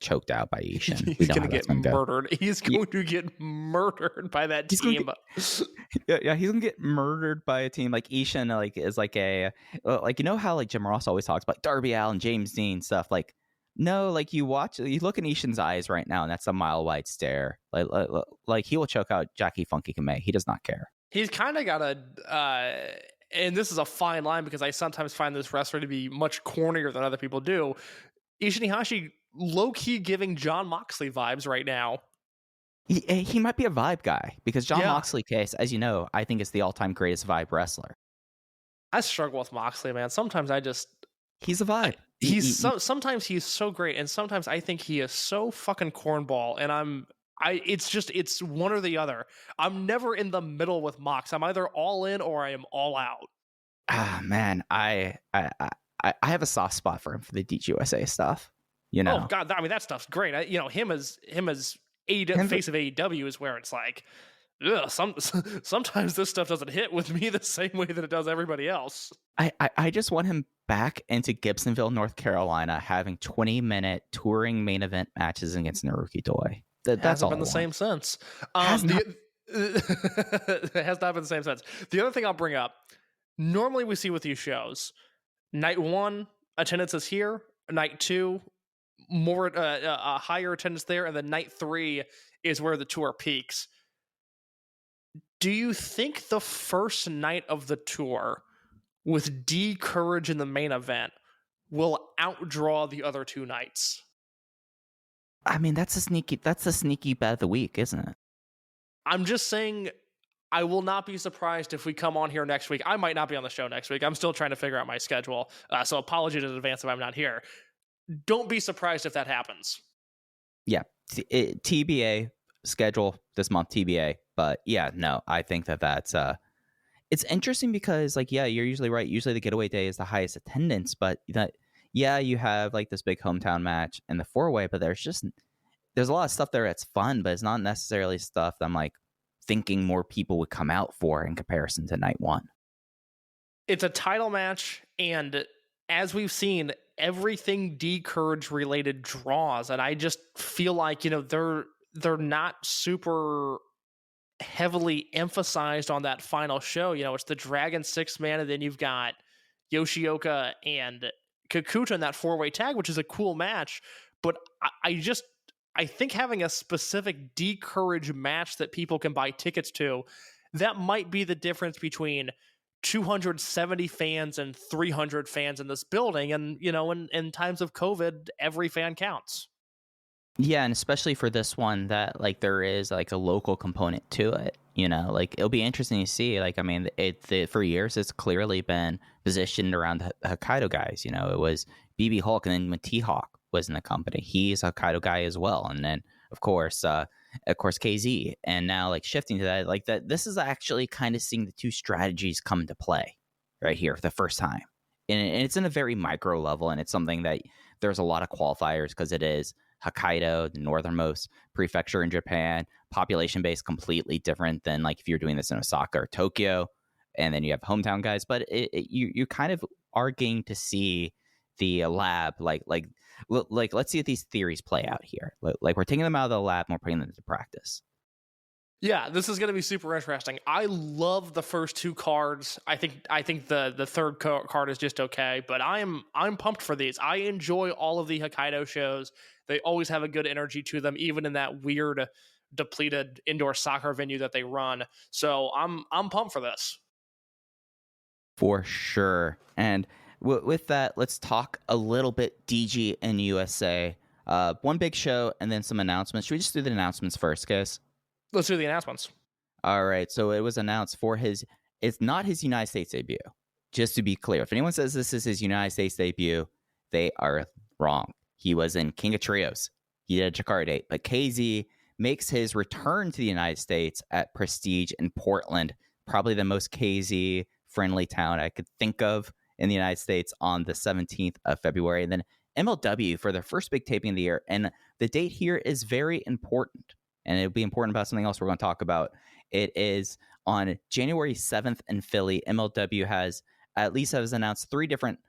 choked out by Ishin. He's going to get murdered. He's going to get murdered by that team. He's going to get murdered by a team like Ishin. Is you know how Jim Ross always talks about Darby Allin, James Dean stuff. No, you look in Ishin's eyes right now, and that's a mile wide stare. He will choke out Jackie Funky Kamei. He does not care. He's kind of got a. And this is a fine line because I sometimes find this wrestler to be much cornier than other people do. Ishin Hashi low-key giving Jon Moxley vibes right now. He might be a vibe guy because Jon Moxley, case, as you know, I think is the all-time greatest vibe wrestler. I struggle with Moxley, man. Sometimes he's a vibe. Sometimes he's so great, and sometimes I think he is so fucking cornball, and it's one or the other. I'm never in the middle with Mox. I'm either all in or I am all out. Man, I have a soft spot for him for the DGUSA stuff. You know, oh god, I mean that stuff's great. Him as face of AEW is where it's like, ugh, sometimes this stuff doesn't hit with me the same way that it does everybody else. I just want him back into Gibsonville, North Carolina, having 20-minute touring main event matches against Naruki Doi. That's all been the same sense. It has not been the same sense. The other thing I'll bring up, normally we see with these shows, night 1, attendance is here. Night 2, more a higher attendance there, and then night 3 is where the tour peaks. Do you think the first night of the tour, with D Courage in the main event, will outdraw the other 2 nights? I mean, that's a sneaky bet of the week, isn't it? I'm just saying, I will not be surprised if we come on here next week. I might not be on the show next week. I'm still trying to figure out my schedule. So apologies in advance if I'm not here. Don't be surprised if that happens. Yeah. TBA schedule this month, TBA. But yeah, no, I think that's it's interesting because you're usually right. Usually the getaway day is the highest attendance, but you have this big hometown match and the 4-way, but there's a lot of stuff there that's fun, but it's not necessarily stuff that I'm thinking more people would come out for in comparison to night 1. It's a title match, and as we've seen, everything D Courage related draws, and I just feel like they're not super heavily emphasized on that final show. It's the Dragon 6-man, and then you've got Yoshioka and Kakuta in that 4-way tag, which is a cool match, but I think having a specific D Courage match that people can buy tickets to, that might be the difference between 270 fans and 300 fans in this building. And in times of COVID, every fan counts. Yeah, and especially for this one, that there is a local component to it. It'll be interesting to see. For years it's clearly been positioned around the Hokkaido guys. It was BB Hulk, and then when T-Hawk was in the company, he's a Hokkaido guy as well. And then of course KZ, and now shifting to that, this is actually kind of seeing the 2 strategies come into play right here for the first time, and it's in a very micro level, and it's something that there's a lot of qualifiers because it is Hokkaido, the northernmost prefecture in Japan, population base completely different than if you're doing this in Osaka or Tokyo, and then you have hometown guys. But you kind of are getting to see the lab, like let's see if these theories play out here. Like we're taking them out of the lab and we're putting them into practice. Yeah, this is going to be super interesting. I love the first 2 cards. I think the third card is just okay, but I'm pumped for these. I enjoy all of the Hokkaido shows. They always have a good energy to them, even in that weird, depleted indoor soccer venue that they run. So I'm pumped for this. For sure. And with that, let's talk a little bit DG and USA. One big show and then some announcements. Should we just do the announcements first, guys? Let's do the announcements. All right. So it was announced for it's not his United States debut. Just to be clear, if anyone says this is his United States debut, they are wrong. He was in King of Trios. He did a Jakarta date, but KZ makes his return to the United States at Prestige in Portland, probably the most KZ friendly town I could think of in the United States, on the 17th of February. And then MLW for their first big taping of the year. And the date here is very important. And it'll be important about something else we're going to talk about. It is on January 7th in Philly. MLW has announced 3 different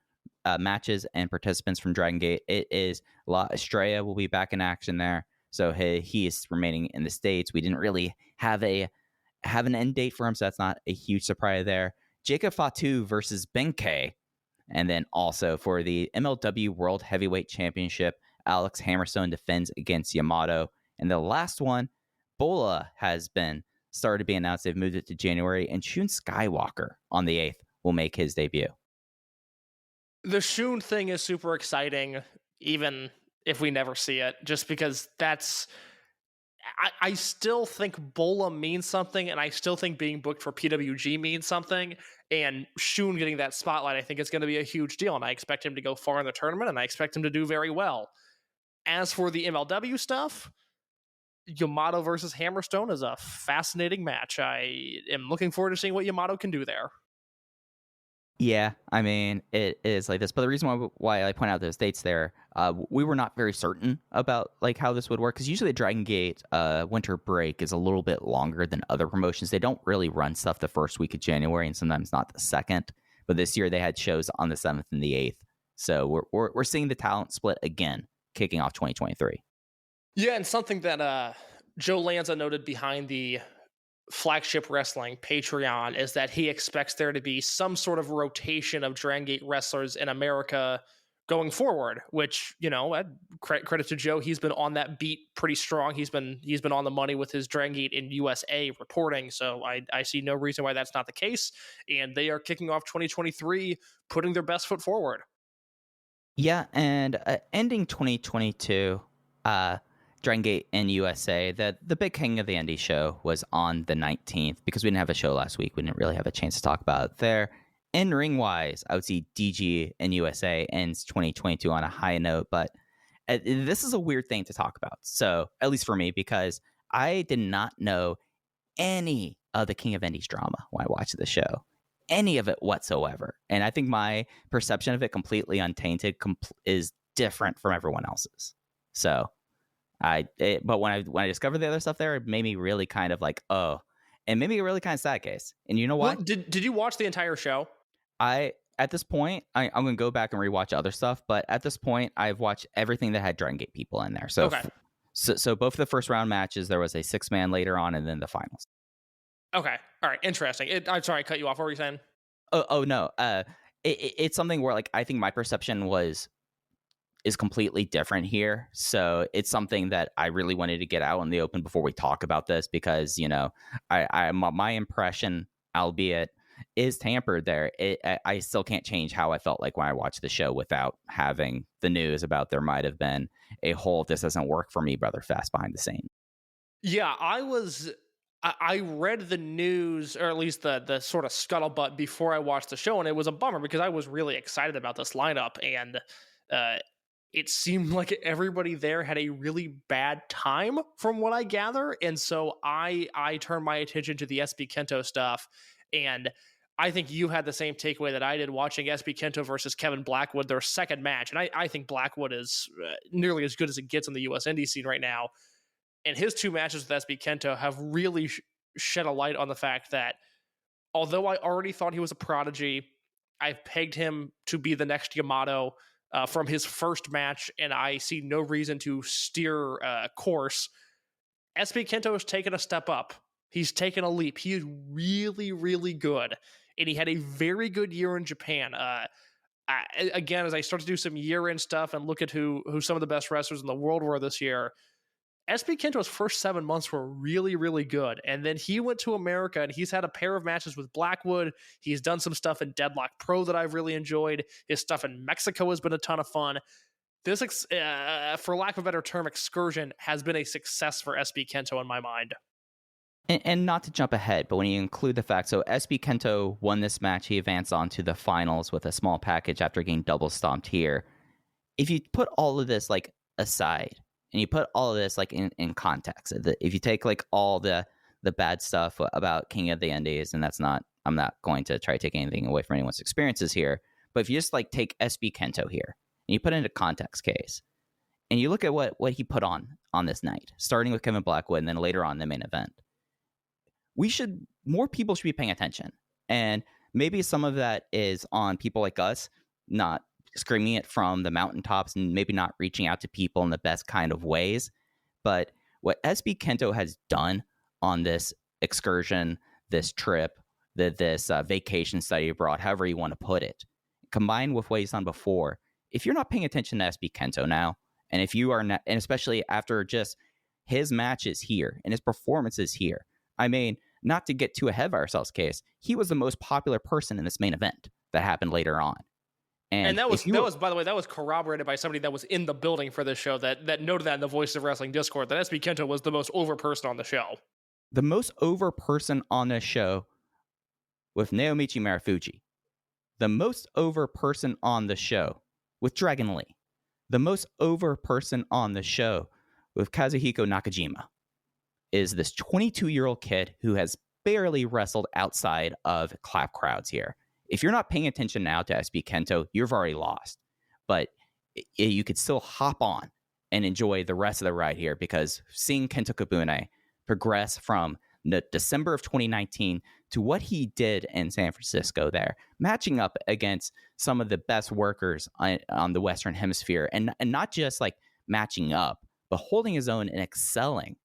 matches and participants from Dragongate. It is La Estrella will be back in action there. So he is remaining in the States. We didn't really have an end date for him, so that's not a huge surprise there. Jacob Fatu versus Benkei. And then also for the MLW World Heavyweight Championship, Alex Hammerstone defends against Yamato. And the last one, Bola has been started to be announced. They've moved it to January, and Shun Skywalker on the 8th will make his debut. The Shun thing is super exciting, even if we never see it, just because I still think Bola means something, and I still think being booked for PWG means something, and Shun getting that spotlight I think is going to be a huge deal, and I expect him to go far in the tournament, and I expect him to do very well. As for the MLW stuff, Yamato versus Hammerstone is a fascinating match. I am looking forward to seeing what Yamato can do there. Yeah, I mean, it is like this. But the reason why I point out those dates there, we were not very certain about like how this would work, because usually the Dragongate winter break is a little bit longer than other promotions. They don't really run stuff the first week of January, and sometimes not the second. But this year they had shows on the 7th and the 8th. So we're seeing the talent split again, kicking off 2023. Yeah, and something that Joe Lanza noted behind the Flagship Wrestling Patreon is that he expects there to be some sort of rotation of Dragongate wrestlers in America going forward, which, you know, credit to Joe. He's been on that beat pretty strong. He's been on the money with his Dragongate in USA reporting. So I see no reason why that's not the case. And they are kicking off 2023, putting their best foot forward. Yeah, and ending 2022, Dragongate in USA, the big king of the indie show was on the 19th. Because we didn't have a show last week, we didn't really have a chance to talk about it there. In ring wise, I would see DG in USA ends 2022 on a high note, but this is a weird thing to talk about. So at least for me, because I did not know any of the King of Indies drama when I watched the show, any of it whatsoever. And I think my perception of it completely untainted is different from everyone else's. So but when I discovered the other stuff there, it made me really kind of like, oh, and made me really kind of sad, case. And you know what? Well, did you watch the entire show? At this point, I'm going to go back and rewatch other stuff. But at this point, I've watched everything that had Dragongate people in there. So, okay. So both of the first round matches, there was a 6-man later on, and then the finals. Okay. All right. Interesting. I'm sorry, I cut you off. What were you saying? Oh no. It's something where like I think my perception is completely different here. So it's something that I really wanted to get out in the open before we talk about this, because, you know, my impression, albeit, is tampered there. I still can't change how I felt like when I watched the show without having the news about there might have been a whole "this doesn't work for me" brother fest behind the scene. Yeah, I read the news, or at least the sort of scuttlebutt before I watched the show, and it was a bummer because I was really excited about this lineup, and it seemed like everybody there had a really bad time from what I gather. And so I turned my attention to the SB KENTo stuff. And I think you had the same takeaway that I did watching SB KENTo versus Kevin Blackwood, their second match. And I think Blackwood is nearly as good as it gets in the US indie scene right now. And his 2 matches with SB KENTo have really shed a light on the fact that although I already thought he was a prodigy, I've pegged him to be the next Yamato. from his first match, and I see no reason to steer course. SB KENTo has taken a step up. He's taken a leap. He is really, really good, and he had a very good year in Japan. Again, as I start to do some year-end stuff and look at who some of the best wrestlers in the world were this year, SB KENTo's first 7 months were really, really good. And then he went to America, and he's had a pair of matches with Blackwood. He's done some stuff in Deadlock Pro that I've really enjoyed. His stuff in Mexico has been a ton of fun. This, for lack of a better term, excursion has been a success for SB KENTo in my mind. And not to jump ahead, but when you include the fact, so SB KENTo won this match, he advanced on to the finals with a small package after getting double stomped here. If you put all of this like aside, and you put all of this like in context, if you take like all the bad stuff about King of the Indies, and I'm not going to try to take anything away from anyone's experiences here, but if you just like take SB KENTo here and you put it into context case, and you look at what he put on this night, starting with Kevin Blackwood and then later on in the main event, more people should be paying attention. And maybe some of that is on people like us not screaming it from the mountaintops and maybe not reaching out to people in the best kind of ways. But what SB KENTo has done on this excursion, this trip, this vacation study abroad, however you want to put it, combined with what he's done before, if you're not paying attention to SB KENTo now, and if you are not, and especially after just his matches here and his performances here, I mean, not to get too ahead of ourselves, Case, he was the most popular person in this main event that happened later on. And that was, by the way, that was corroborated by somebody that was in the building for this show that noted that in the Voices of Wrestling Discord, that SB KENTo was the most over person on the show. The most over person on this show with Naomichi Marufuji. The most over person on the show with Dragon Lee. The most over person on the show with Kazuhiko Nakajima is this 22-year-old kid who has barely wrestled outside of clap crowds here. If you're not paying attention now to SB KENTo, you've already lost. But you could still hop on and enjoy the rest of the ride here, because seeing Kento Kabune progress from December of 2019 to what he did in San Francisco there, matching up against some of the best workers on the Western Hemisphere, and not just like matching up, but holding his own and excelling.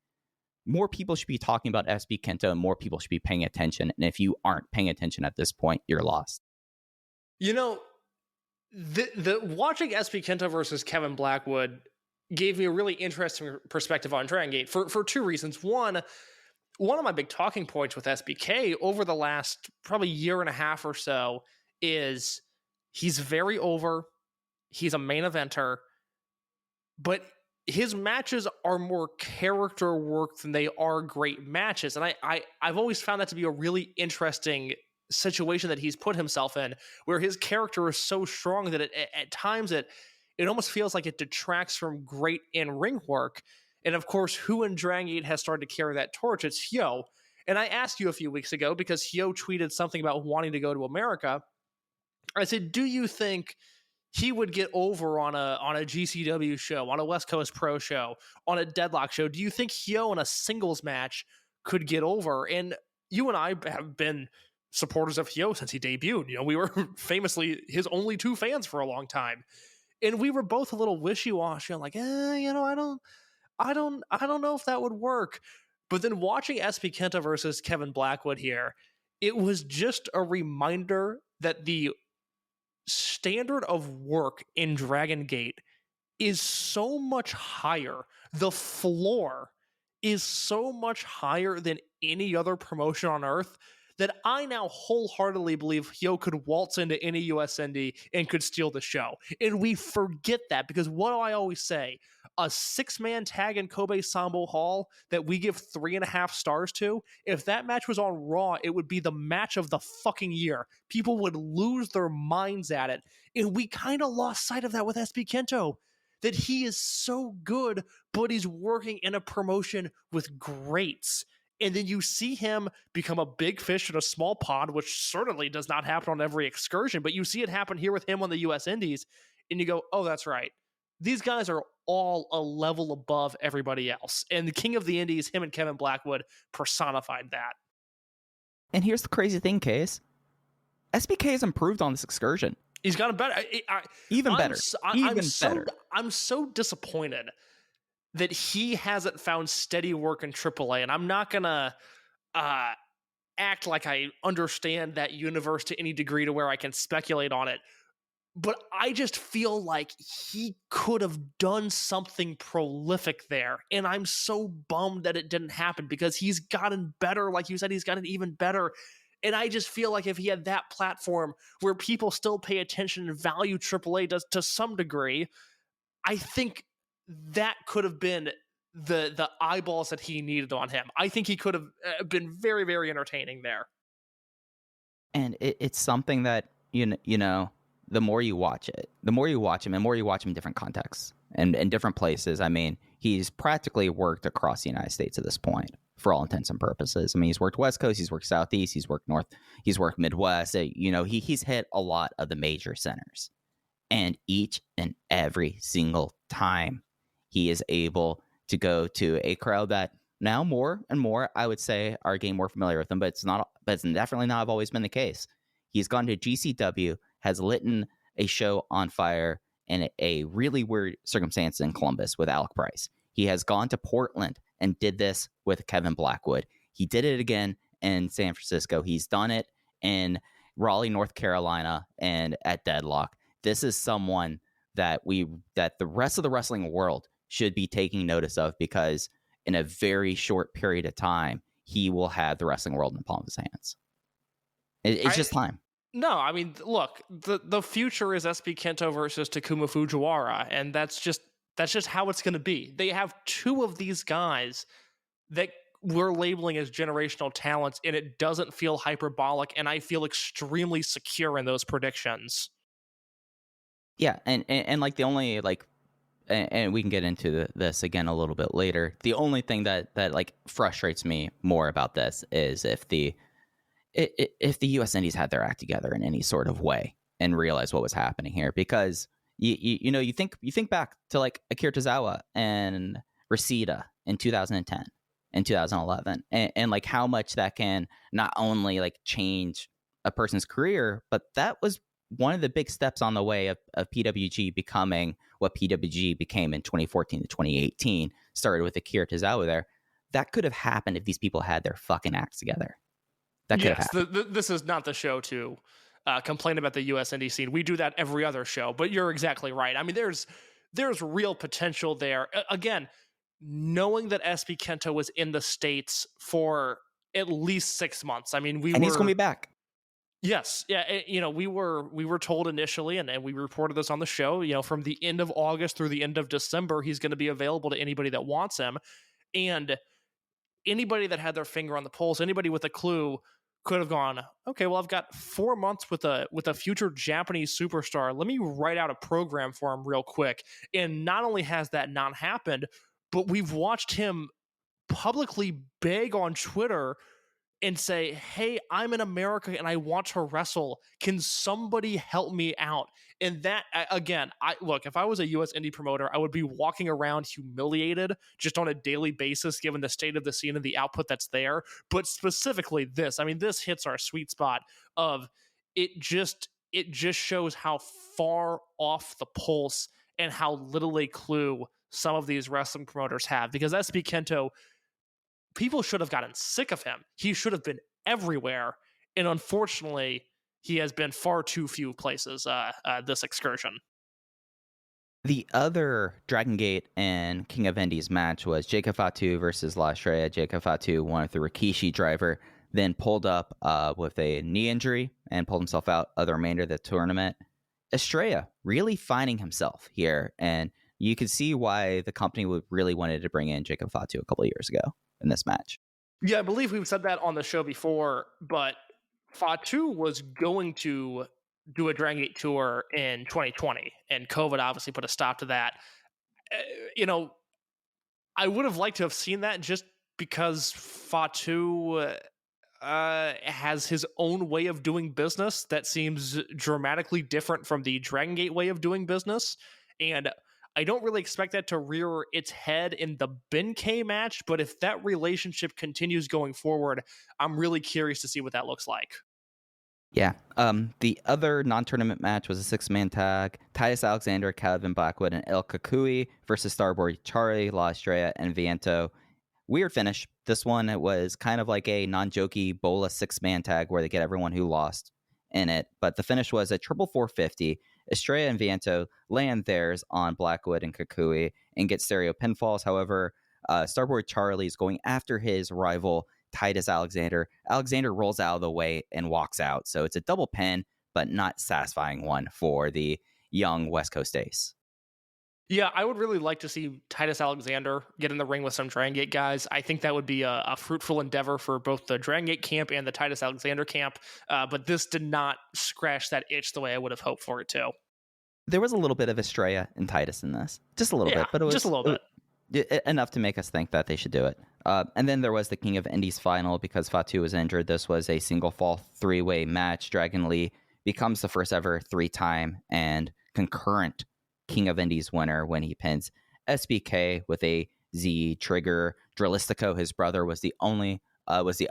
More people should be talking about SB KENTo, and more people should be paying attention. And if you aren't paying attention at this point, you're lost. You know, the watching SB KENTo versus Kevin Blackwood gave me a really interesting perspective on Dragongate for two reasons. One of my big talking points with SBK over the last probably year and a half or so is he's very over. He's a main eventer, but his matches are more character work than they are great matches. And I've always found that to be a really interesting situation that he's put himself in, where his character is so strong that at times it almost feels like it detracts from great in-ring work. And of course, who in Dragongate has started to carry that torch? It's Hyo. And I asked you a few weeks ago, because Hyo tweeted something about wanting to go to America. I said, do you think he would get over on a GCW show, on a West Coast Pro show, on a Deadlock show? Do you think Hyo in a singles match could get over? And you and I have been supporters of Hyo since he debuted. You know, we were famously his only two fans for a long time. And we were both a little wishy-washy. I'm like, I don't know if that would work. But then watching SB KENTo versus Kevin Blackwood here, it was just a reminder that the standard of work in Dragongate is so much higher. The floor is so much higher than any other promotion on earth that I now wholeheartedly believe Hyo could waltz into any US indie and could steal the show. And we forget that, because what do I always say? A 6-man tag in Kobe Sambo Hall that we give 3.5 stars to, if that match was on Raw, it would be the match of the fucking year. People would lose their minds at it. And we kind of lost sight of that with SB KENTo, that he is so good, but he's working in a promotion with greats. And then you see him become a big fish in a small pond, which certainly does not happen on every excursion, but you see it happen here with him on the US Indies, and you go, oh, that's right. These guys are all a level above everybody else. And the King of the Indies, him and Kevin Blackwood, personified that. And here's the crazy thing, Case. SBK has improved on this excursion. He's gotten better. Even better. I'm so disappointed that he hasn't found steady work in AAA, and I'm not gonna act like I understand that universe to any degree to where I can speculate on it. But I just feel like he could have done something prolific there. And I'm so bummed that it didn't happen because he's gotten better. Like you said, he's gotten even better. And I just feel like if he had that platform where people still pay attention and value AAA does to some degree, I think that could have been the eyeballs that he needed on him. I think he could have been very, very entertaining there. And it's something that, you know, the more you watch him, and the more you watch him in different contexts and in different places. I mean, he's practically worked across the United States at this point for all intents and purposes. I mean, he's worked West Coast, he's worked Southeast, he's worked North, he's worked Midwest. You know, he's hit a lot of the major centers. And each and every single time he is able to go to a crowd that now more and more, I would say, are getting more familiar with him, but it's definitely not always been the case. He's gone to GCW, has lit a show on fire in a really weird circumstance in Columbus with Alec Price. He has gone to Portland and did this with Kevin Blackwood. He did it again in San Francisco. He's done it in Raleigh, North Carolina, and at Deadlock. This is someone that the rest of the wrestling world should be taking notice of, because in a very short period of time, he will have the wrestling world in the palm of his hands. It's just time. No, I mean, look, the future is SB KENTo versus Takuma Fujiwara, and that's just how it's going to be. They have two of these guys that we're labeling as generational talents, and it doesn't feel hyperbolic, and I feel extremely secure in those predictions. Yeah, and like the only like, and we can get into this again a little bit later. The only thing that like frustrates me more about this is if the U.S. Indies had their act together in any sort of way and realized what was happening here, because you know, you think back to like Akira Tozawa and Reseda in 2010 and 2011, and like how much that can not only like change a person's career, but that was one of the big steps on the way of PWG becoming what PWG became in 2014 to 2018. Started with Akira Tozawa there. That could have happened if these people had their fucking acts together. That could have happened. This is not the show to complain about the U.S. indie scene. We do that every other show, but you're exactly right. I mean, there's real potential there. Again, knowing that SB KENTo was in the States for at least 6 months. I mean, he's going to be back. Yes. Yeah. You know, we were told initially, and we reported this on the show, you know, from the end of August through the end of December, he's going to be available to anybody that wants him. And anybody that had their finger on the pulse, anybody with a clue could have gone, okay, well, I've got 4 months with a future Japanese superstar. Let me write out a program for him real quick. And not only has that not happened, but we've watched him publicly beg on Twitter and say, hey, I'm in America and I want to wrestle. Can somebody help me out? And that, again, look, if I was a U.S. indie promoter, I would be walking around humiliated just on a daily basis, given the state of the scene and the output that's there. But specifically this, I mean, this hits our sweet spot of it just shows how far off the pulse and how little a clue some of these wrestling promoters have. Because SB KENTo, people should have gotten sick of him. He should have been everywhere. And unfortunately, he has been far too few places this excursion. The other Dragongate and King of Indies match was Jacob Fatu versus La Estrella. Jacob Fatu won with the Rikishi driver, then pulled up with a knee injury and pulled himself out of the remainder of the tournament. Estrella really finding himself here, and you could see why the company really wanted to bring in Jacob Fatu a couple of years ago in this match. Yeah, I believe we've said that on the show before, but Fatu was going to do a Dragongate tour in 2020, and COVID obviously put a stop to that. You know, I would have liked to have seen that just because Fatu has his own way of doing business that seems dramatically different from the Dragongate way of doing business, and I don't really expect that to rear its head in the Ben-K match, but if that relationship continues going forward, I'm really curious to see what that looks like. Yeah. The other non-tournament match was a six-man tag. Titus Alexander, Calvin Blackwood, and El Kakui versus Starboy Charlie, La Estrella, and Viento. Weird finish. This one, it was kind of like a non-jokey Bola six-man tag where they get everyone who lost in it. But the finish was a triple 450. Estrella and Viento land theirs on Blackwood and Kakui and get stereo pinfalls. However, Starboy Charlie is going after his rival Titus Alexander. Alexander rolls out of the way and walks out. So it's a double pin, but not satisfying one for the young West Coast Ace. Yeah, I would really like to see Titus Alexander get in the ring with some Dragongate guys. I think that would be a fruitful endeavor for both the Dragongate camp and the Titus Alexander camp. But this did not scratch that itch the way I would have hoped for it to. There was a little bit of Estrella and Titus in this. Just a little bit. But it was just a little bit. Enough to make us think that they should do it. And then there was the King of Indies final because Fatu was injured. This was a single fall three-way match. Dragon Lee becomes the first ever three-time and concurrent King of Indies winner when he pins SBK with a Z trigger. Drillistico, his brother, was the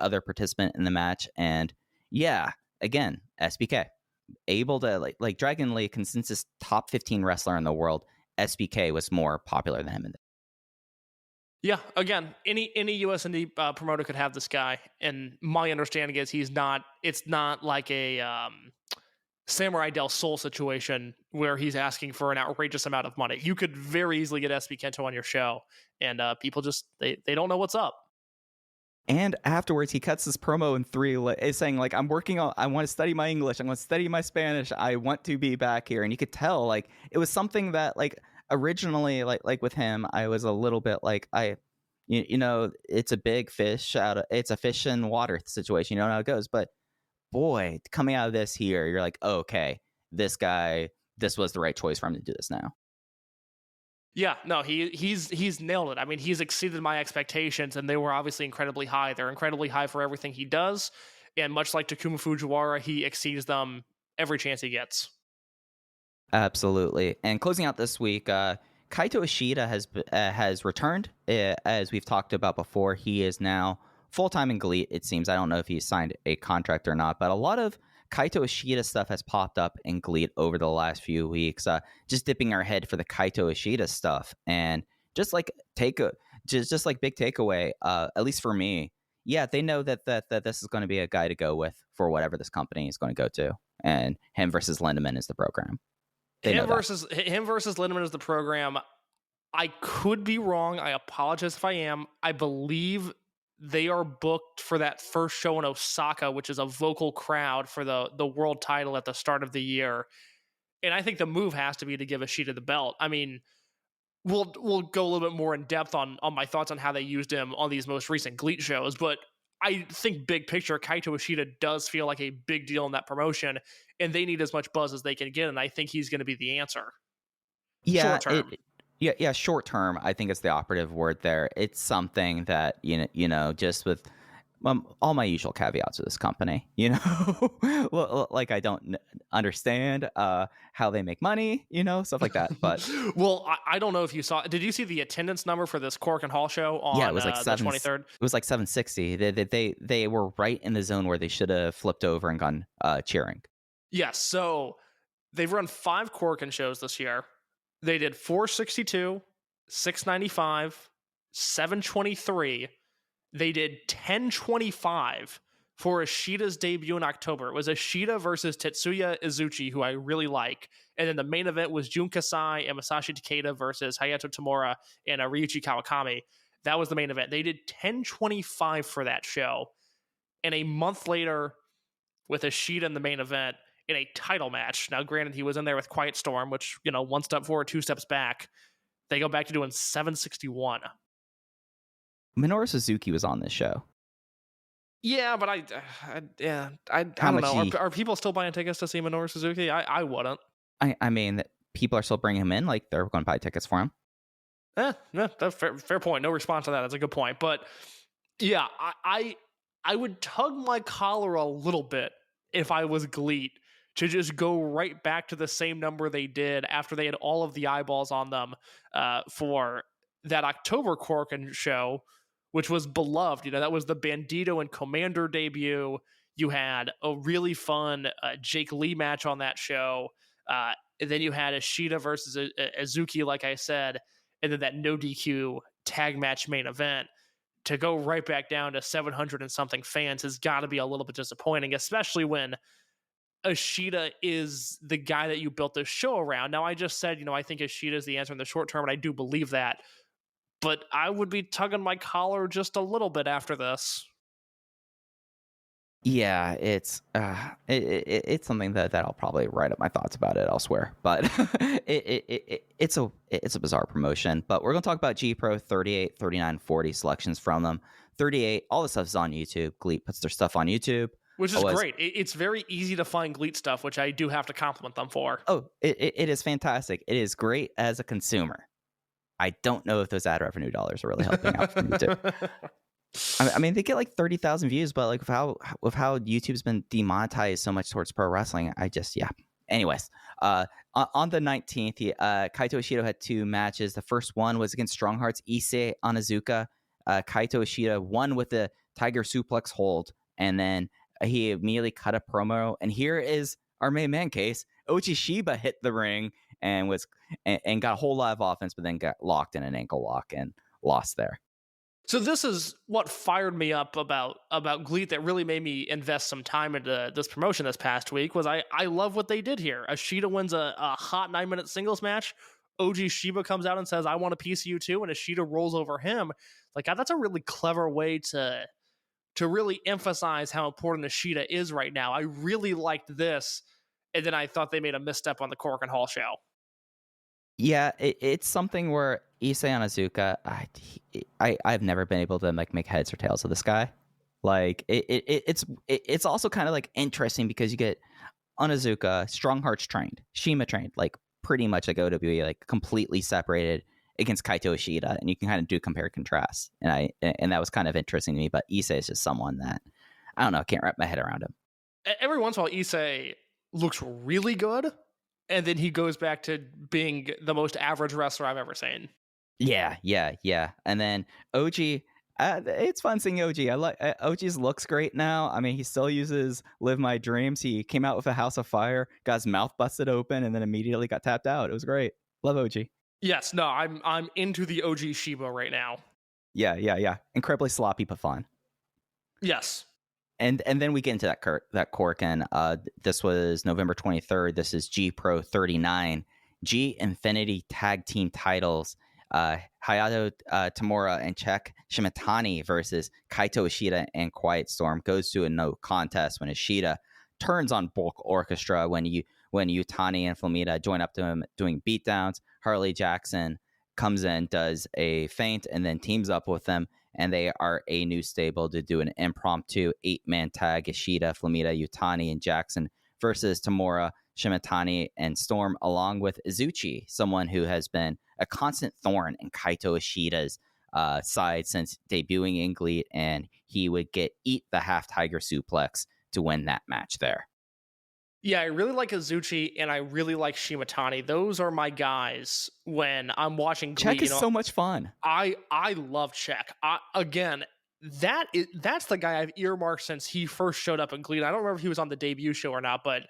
other participant in the match. And yeah, again, SBK able to like Dragon Lee, consensus top 15 wrestler in the world. SBK was more popular than him. Yeah, again, any US indie promoter could have this guy, and my understanding is it's not like a Samurai Del Sol situation where he's asking for an outrageous amount of money. You could very easily get SB KENTo on your show, and people just they don't know what's up. And afterwards, he cuts his promo in three, saying like, I want to study my English, I'm going to study my Spanish, I want to be back here. And you could tell like it was something that like originally like with him, I was a little bit like it's a big fish it's a fish in water situation. You know how it goes. But boy, coming out of this here, you're like, oh, okay, this was the right choice for him to do this now. Yeah, no, he's nailed it. I mean, he's exceeded my expectations, and they were obviously incredibly high. They're incredibly high for everything he does, and much like Takuma Fujiwara, he exceeds them every chance he gets. Absolutely. And closing out this week, Kaito Ishida has returned. As we've talked about before, he is now full-time in GLEAT, it seems. I don't know if he's signed a contract or not, but a lot of Kaito Ishida stuff has popped up in GLEAT over the last few weeks. Just dipping our head for the Kaito Ishida stuff, and just like big takeaway, at least for me, yeah, they know that this is going to be a guy to go with for whatever this company is going to go to, and him versus Lindemann is the program. Him versus Lindemann is the program. I could be wrong. I apologize if I am. I believe they are booked for that first show in Osaka, which is a vocal crowd for the world title at the start of the year. And I think the move has to be to give Ishida the belt. I mean, we'll go a little bit more in depth on my thoughts on how they used him on these most recent GLEAT shows, but I think big picture, Kaito Ishida does feel like a big deal in that promotion, and they need as much buzz as they can get, and I think he's going to be the answer. Yeah, short term. Short term, I think is the operative word there. It's something that, just with all my usual caveats of this company, like I don't understand how they make money, stuff like that. But well, I don't know if you saw. Did you see the attendance number for this Cork and Hall show on it was like the 23rd? It was like 760. They were right in the zone where they should have flipped over and gone cheering. Yes, so they've run 5 Corkin shows this year. They did 462, 695, 723. They did 1025 for Ishida's debut in October. It was Ishida versus Tetsuya Izuchi, who I really like. And then the main event was Jun Kasai and Masashi Takeda versus Hayato Tamura and Ryuichi Kawakami. That was the main event. They did 1025 for that show. And a month later, with Ishida in the main event, in a title match. Now, granted, he was in there with Quiet Storm, which, 1 step forward, 2 steps back. They go back to doing 761. Minoru Suzuki was on this show. Yeah, but I don't know. Are people still buying tickets to see Minoru Suzuki? I wouldn't. I mean, people are still bringing him in. Like, they're going to buy tickets for him. That's fair point. No response to that. That's a good point. But yeah, I would tug my collar a little bit if I was GLEAT to just go right back to the same number they did after they had all of the eyeballs on them for that October Corkin show, which was beloved. That was the Bandito and Commander debut. You had a really fun Jake Lee match on that show. And then you had Ishida versus Azuki, like I said, and then that no DQ tag match main event. To go right back down to 700 and something fans has got to be a little bit disappointing, especially when Ishida is the guy that you built this show around. Now, I just said, I think Ishida is the answer in the short term, and I do believe that. But I would be tugging my collar just a little bit after this. Yeah, it's something that I'll probably write up my thoughts about it elsewhere. But it's a bizarre promotion. But we're gonna talk about G Pro 38, 39, 40 selections from them. 38, all the stuff is on YouTube. GLEAT puts their stuff on YouTube, which is great. It's very easy to find GLEAT stuff, which I do have to compliment them for. Oh, it is fantastic. It is great as a consumer. I don't know if those ad revenue dollars are really helping out from YouTube. I mean, they get like 30,000 views, but like with how YouTube's been demonetized so much towards pro wrestling, yeah. Anyways, on the 19th, Kaito Ishida had 2 matches. The first one was against Strongheart's Issei Onizuka. Kaito Ishida won with the Tiger Suplex hold, and then he immediately cut a promo. And here is our main man case. Oji Shiba hit the ring and got a whole lot of offense, but then got locked in an ankle lock and lost there. So this is what fired me up about GLEAT, that really made me invest some time into this promotion this past week. Was I love what they did here. Ishida wins a hot 9-minute singles match. Oji Shiba comes out and says, "I want a piece of you too," and Ishida rolls over him. Like, that's a really clever way to really emphasize how important Ishida is right now. I really liked this, and then I thought they made a misstep on the Korakuen Hall show. Yeah, it's something where Issei Onizuka, I've never been able to like make heads or tails of this guy. Like it's also kind of like interesting because you get Onizuka, Strong Hearts trained, Shima trained, like pretty much like OWE, like completely separated against Kaito Ishida, and you can kind of do compare and contrast. And that was kind of interesting to me. But Issei is just someone that I don't know, can't wrap my head around him. Every once in a while, Issei looks really good, and then he goes back to being the most average wrestler I've ever seen. Yeah. And then OG, it's fun seeing OG. I like OG's looks great now. I mean, he still uses "Live My Dreams." He came out with a House of Fire, got his mouth busted open, and then immediately got tapped out. It was great. Love OG. Yes, no, I'm into the OG Shiba right now. Yeah. Incredibly sloppy, but fun. Yes. And then we get into that Korakuen. This was November 23rd. This is G Pro 39. G Infinity Tag Team Titles. Hayato Tamura and Czech Shimatani versus Kaito Ishida and Quiet Storm goes to a no contest when Ishida turns on Bulk Orchestra when Yutani and Flamita join up to him doing beatdowns. Harley Jackson comes in, does a feint, and then teams up with them, and they are a new stable to do an impromptu 8-man tag. Ishida, Flamita, Yutani, and Jackson versus Tamura, Shimatani, and Storm, along with Izuchi, someone who has been a constant thorn in Kaito Ishida's side since debuting in GLEAT, and he would eat the half Tiger Suplex to win that match there. Yeah, I really like Izuchi, and I really like Shimatani. Those are my guys when I'm watching GLEAT. Czech is so much fun. I love Czech. Again, that's the guy I've earmarked since he first showed up in GLEAT. I don't remember if he was on the debut show or not, but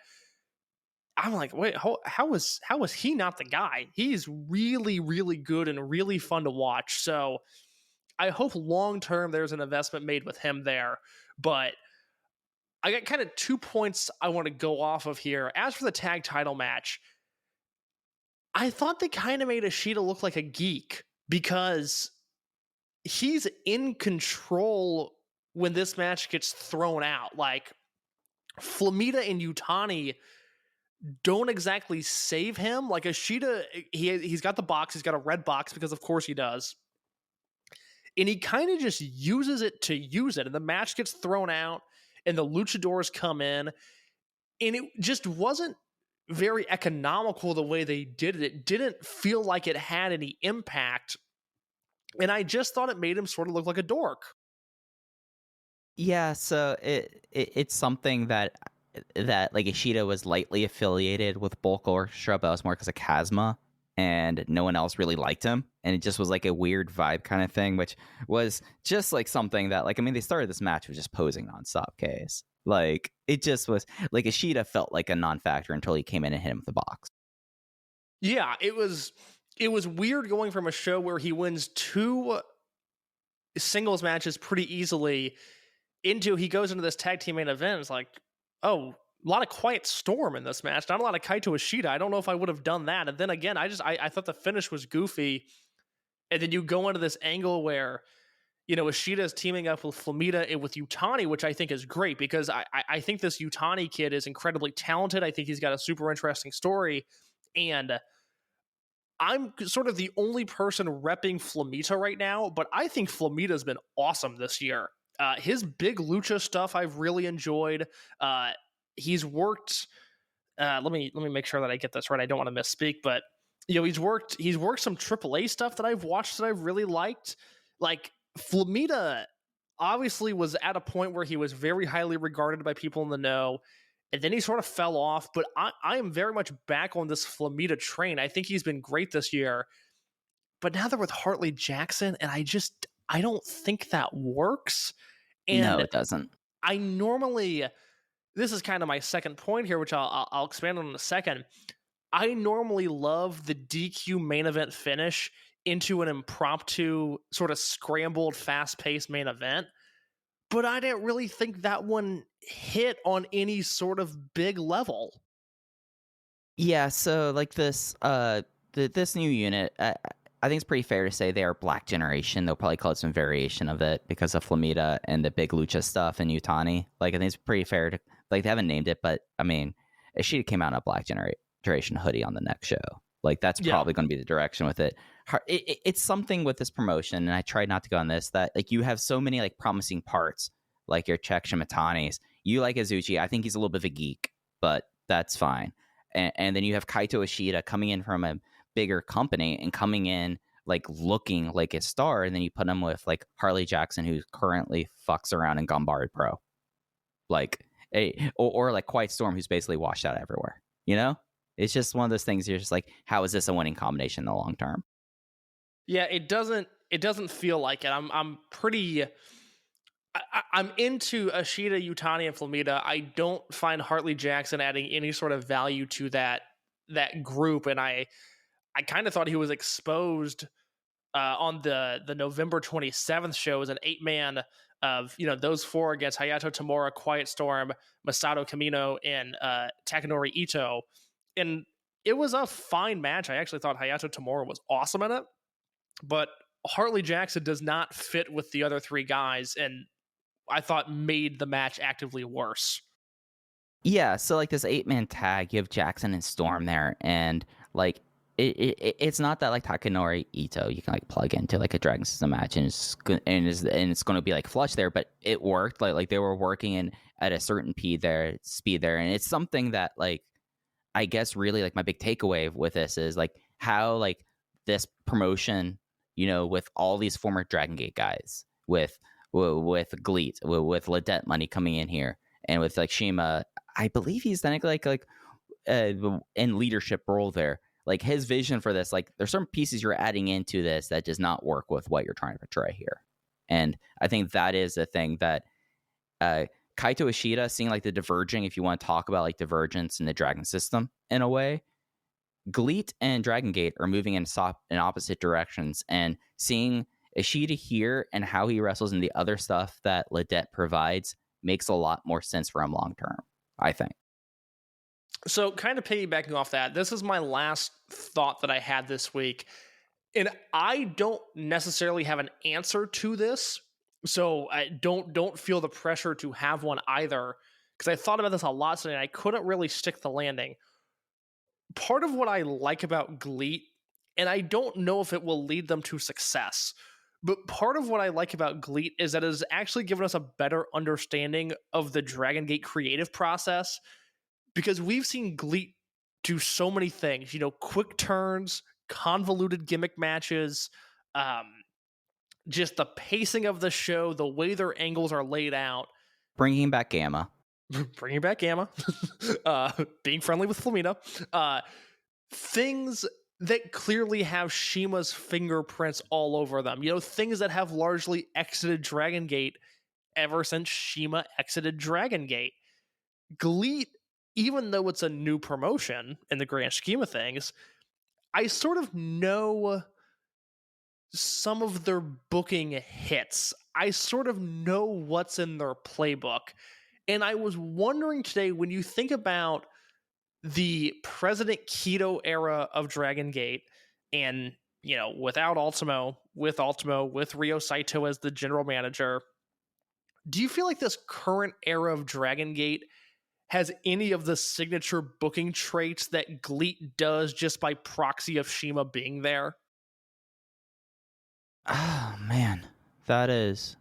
I'm like, wait, how was he not the guy? He's really, really good and really fun to watch. So I hope long term there's an investment made with him there. But I got kind of 2 points I want to go off of here. As for the tag title match, I thought they kind of made Ishida look like a geek because he's in control when this match gets thrown out. Like, Flamita and Yutani don't exactly save him. Like, Ishida, he's got the box. He's got a red box because of course he does. And he kind of just uses it to use it. And the match gets thrown out and the luchadors come in. And it just wasn't very economical the way they did it. It didn't feel like it had any impact. And I just thought it made him sort of look like a dork. Yeah, so it's something that like Ishida was lightly affiliated with Bulk Orchestra, but it was more because of Kazma, and no one else really liked him, and it just was like a weird vibe kind of thing, which was just like something that, like, I mean, they started this match with just posing nonstop, Case. Like, it just was like Ishida felt like a non-factor until he came in and hit him with the box. Yeah, it was weird going from a show where he wins 2 singles matches pretty easily into he goes into this tag team main event. It's like, oh, a lot of quiet storm in this match. Not a lot of Kaito Ishida. I don't know if I would have done that. And then again, I thought the finish was goofy. And then you go into this angle where, you know, Ishida is teaming up with Flamita and with Yutani, which I think is great because I think this Yutani kid is incredibly talented. I think he's got a super interesting story. And I'm sort of the only person repping Flamita right now, but I think Flamita's been awesome this year. His big lucha stuff I've really enjoyed. He's worked. Let me make sure that I get this right. I don't want to misspeak, but you know, he's worked some AAA stuff that I've watched that I've really liked. Like Flamita obviously was at a point where he was very highly regarded by people in the know, and then he sort of fell off. But I am very much back on this Flamita train. I think he's been great this year. But now they're with Hartley Jackson, and I don't think that works. And no, it doesn't. I normally, this is kind of my second point here, which I'll expand on in a second. I normally love the DQ main event finish into an impromptu, sort of scrambled, fast-paced main event. But I didn't really think that one hit on any sort of big level. Yeah, so like this this new unit, I think it's pretty fair to say they are Black Generation. They'll probably call it some variation of it because of Flamita and the big lucha stuff and Yutani. Like, I think it's pretty fair to, like, they haven't named it, but I mean, Ishida came out in a Black Generation hoodie on the next show. Like, that's probably going to be the direction with it. It's something with this promotion, and I tried not to go on this, that like you have so many like promising parts, like your Czech Shimatanis. You like Azuchi. I think he's a little bit of a geek, but that's fine. And then you have Kaito Ishida coming in from a bigger company and coming in like looking like a star, and then you put him with like Harley Jackson, who currently fucks around in Gambari Pro, like or like Quiet Storm, who's basically washed out everywhere. You know, it's just one of those things. You're just like, how is this a winning combination in the long term? Yeah, it doesn't feel like it. I'm pretty. I'm into Ishida, Yutani, and Flamita. I don't find Hartley Jackson adding any sort of value to that group, and I kind of thought he was exposed on the November 27th show as an 8-man of, you know, those 4 against Hayato Tamura, Quiet Storm, Masato Kamino, and Takanori Ito, and it was a fine match. I actually thought Hayato Tamura was awesome in it, but Hartley Jackson does not fit with the other 3 guys, and I thought made the match actively worse. Yeah, so like this 8-man tag, you have Jackson and Storm there, and like it's not that like Takanori Ito you can like plug into like a Dragon System match and it's going to be like flush there, but it worked. Like they were working in at a certain speed there, and it's something that like I guess really like my big takeaway with this is like how like this promotion, you know, with all these former Dragongate guys, with GLEAT, with Ledette Money coming in here, and with like Shima, I believe he's then like in leadership role there. Like his vision for this, like there's certain pieces you're adding into this that does not work with what you're trying to portray here, and I think that is a thing that Kaito Ishida seeing like the diverging, if you want to talk about like divergence in the Dragon System in a way. GLEAT and Dragongate are moving in opposite directions, and seeing Ishida here and how he wrestles and the other stuff that Ledette provides makes a lot more sense for him long term, I think. So kind of piggybacking off that, this is my last thought that I had this week, and I don't necessarily have an answer to this, so I don't feel the pressure to have one either, because I thought about this a lot today and I couldn't really stick the landing. Part of what I like about GLEAT, and I don't know if it will lead them to success, but part of what I like about GLEAT is that it has actually given us a better understanding of the Dragongate creative process, because we've seen GLEAT do so many things, you know, quick turns, convoluted gimmick matches, just the pacing of the show, the way their angles are laid out. Bringing back Gamma. Being friendly with Flamita. Things that clearly have Shima's fingerprints all over them. You know, things that have largely exited Dragongate ever since Shima exited Dragongate. GLEAT, even though it's a new promotion in the grand scheme of things, I sort of know some of their booking hits. I sort of know what's in their playbook. And I was wondering today, when you think about the President Kaito era of Dragongate, and, you know, without Ultimo, with Ryo Saito as the general manager, do you feel like this current era of Dragongate has any of the signature booking traits that GLEAT does just by proxy of Shima being there? Oh man, that is,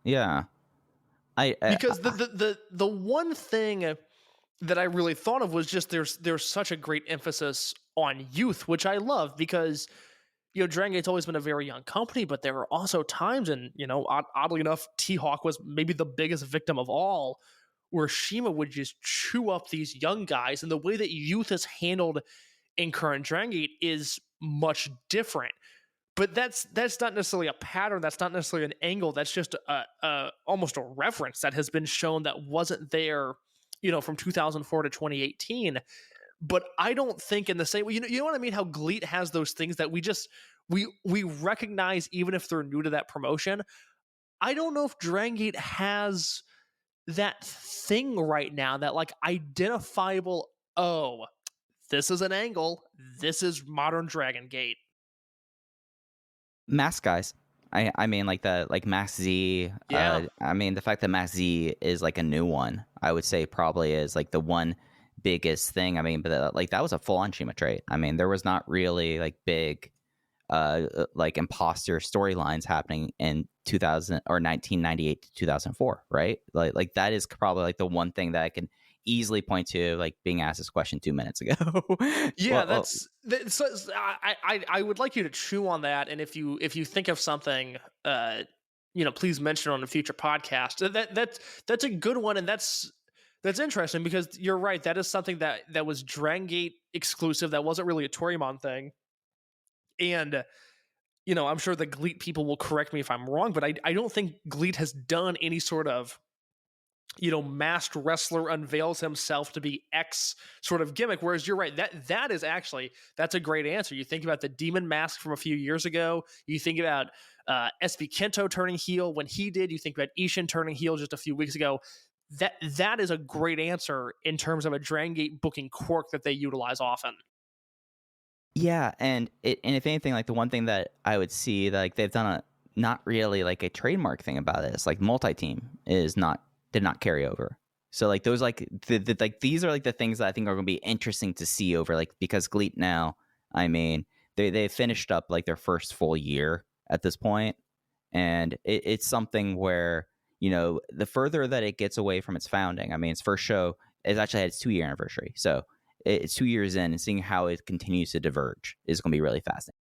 yeah. Because the one thing that I really thought of was just there's such a great emphasis on youth, which I love, because, you know, Dragon Gate's always been a very young company, but there are also times, and, you know, oddly enough, T-Hawk was maybe the biggest victim of all, where Shima would just chew up these young guys, and the way that youth is handled in current Dragon Gate is much different. But that's not necessarily a pattern. That's not necessarily an angle. That's just almost a reference that has been shown that wasn't there, you know, from 2004 to 2018. But I don't think in the same way, you know what I mean? How GLEAT has those things that we recognize even if they're new to that promotion. I don't know if Dragon Gate has that thing right now, that like identifiable, oh, this is an angle. This is modern Dragon Gate. Mask guys. I mean, like Max Z. Yeah. I mean, the fact that Max Z is like a new one, I would say probably is like the one biggest thing. I mean, but like that was a full on Shima trait. I mean, there was not really like big, like imposter storylines happening in 2000 or 1998 to 2004, right? Like that is probably like the one thing that I can easily point to, like being asked this question 2 minutes ago. Yeah, that's I would like you to chew on that, and if you think of something, you know, please mention it on a future podcast. That's a good one, and that's interesting, because you're right. That is something that was Drangate exclusive. That wasn't really a Torimon thing, and, you know, I'm sure the GLEAT people will correct me if I'm wrong, but I don't think GLEAT has done any sort of, you know, masked wrestler unveils himself to be X sort of gimmick. Whereas you're right, that is actually, that's a great answer. You think about the Demon Mask from a few years ago. You think about SB KENTo turning heel when he did. You think about Ishin turning heel just a few weeks ago. That is a great answer in terms of a Drangate booking quirk that they utilize often. Yeah, and if anything, like the one thing that I would see, like they've done not really like a trademark thing about it. It's like multi-team did not carry over. So like those like like these are like the things that I think are going to be interesting to see over, like, because GLEAT now, I mean, they finished up like their first full year at this point, and it's something where, you know, the further that it gets away from its founding, I mean, its first show is actually had its 2-year anniversary, so it's 2 years in, and seeing how it continues to diverge is going to be really fascinating.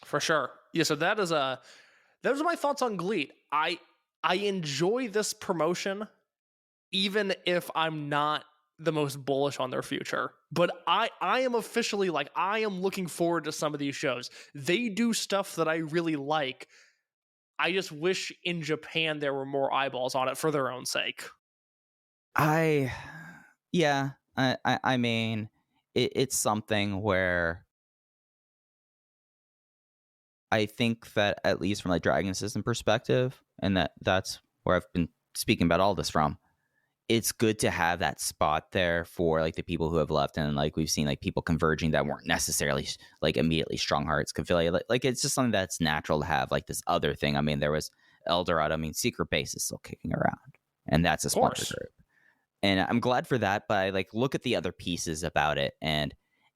For sure. Yeah. So those are my thoughts on GLEAT. I enjoy this promotion, even if I'm not the most bullish on their future. But I am officially, like, I am looking forward to some of these shows. They do stuff that I really like. I just wish in Japan there were more eyeballs on it for their own sake. I mean, it's something where I think that, at least from like Dragon System perspective, and that's where I've been speaking about all this from, it's good to have that spot there for like the people who have left, and like we've seen like people converging that weren't necessarily like immediately Strong Hearts could feel like it's just something that's natural to have, like this other thing. I mean, there was Eldorado. I mean, Secret Base is still kicking around, and that's a sponsor group, and I'm glad for that. But I like look at the other pieces about it, and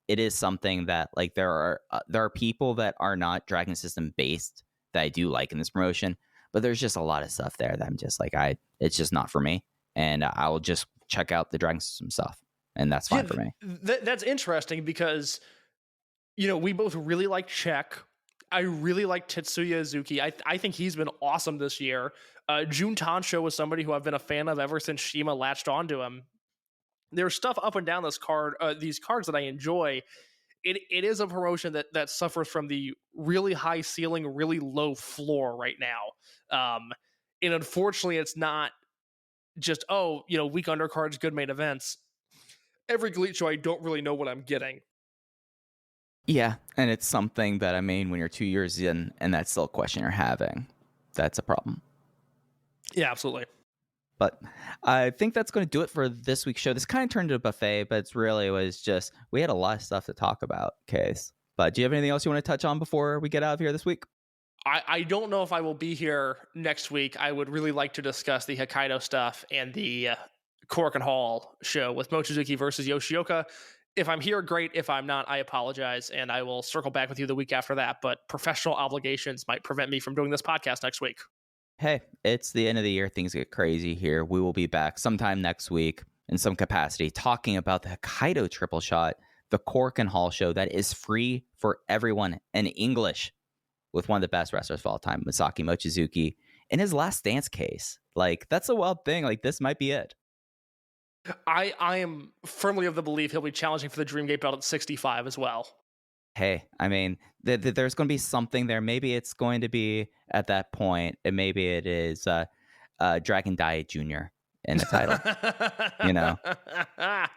it is something that like there are people that are not Dragon System based that I do like in this promotion, but there's just a lot of stuff there that I'm just like, it's just not for me, and I'll just check out the Dragon System stuff, and that's fine for me. That's interesting, because, you know, we both really like Czech. I really like Tetsuya Azuki. I think he's been awesome this year. Jun Tancho was somebody who I've been a fan of ever since Shima latched onto him. There's stuff up and down this card, these cards that I enjoy. It is a promotion that suffers from the really high ceiling, really low floor right now. And unfortunately, it's not just, weak undercards, good main events. Every GLEAT show, I don't really know what I'm getting. Yeah, and it's something that, when you're 2 years in and that's still a question you're having, that's a problem. Yeah, absolutely. But I think that's going to do it for this week's show. This kind of turned into a buffet, but it's really was just, we had a lot of stuff to talk about, Case. But do you have anything else you want to touch on before we get out of here this week? I don't know if I will be here next week. I would really like to discuss the Hokkaido stuff and the Korakuen Hall show with Mochizuki versus Yoshioka. If I'm here, great. If I'm not, I apologize, and I will circle back with you the week after that. But professional obligations might prevent me from doing this podcast next week. Hey, it's the end of the year. Things get crazy here. We will be back sometime next week in some capacity talking about the Hokkaido triple shot, the Korakuen Hall show that is free for everyone in English with one of the best wrestlers of all time, Masaki Mochizuki, in his last dance case. Like, that's a wild thing. Like, this might be it. I am firmly of the belief he'll be challenging for the Dreamgate belt at 65 as well. Hey, there's going to be something there. Maybe it's going to be at that point, and maybe it is Dragon Diet Jr. in the title.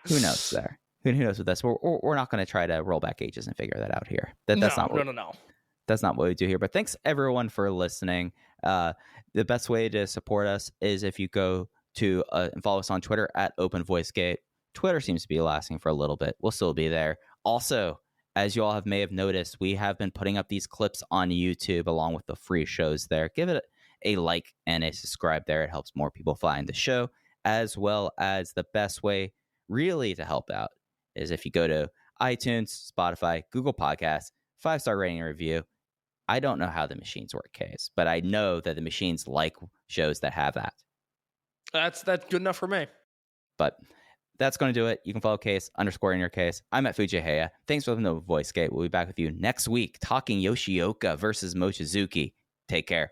Who knows there? Who knows with this? We're not going to try to roll back ages and figure that out here. That's not what we do here. But thanks everyone for listening. The best way to support us is if you go to and follow us on Twitter at OpenVoiceGate. Twitter seems to be lasting for a little bit. We'll still be there. Also, as you all may have noticed, we have been putting up these clips on YouTube along with the free shows there. Give it a like and a subscribe there. It helps more people find the show, as well as the best way really to help out is if you go to iTunes, Spotify, Google Podcasts, 5-star rating and review. I don't know how the machines work, Case, but I know that the machines like shows that have that. That's good enough for me. But that's going to do it. You can follow Case _in your case. I'm at Fujiheya. Thanks for listening to VoiceGate. We'll be back with you next week talking Yoshioka versus Mochizuki. Take care.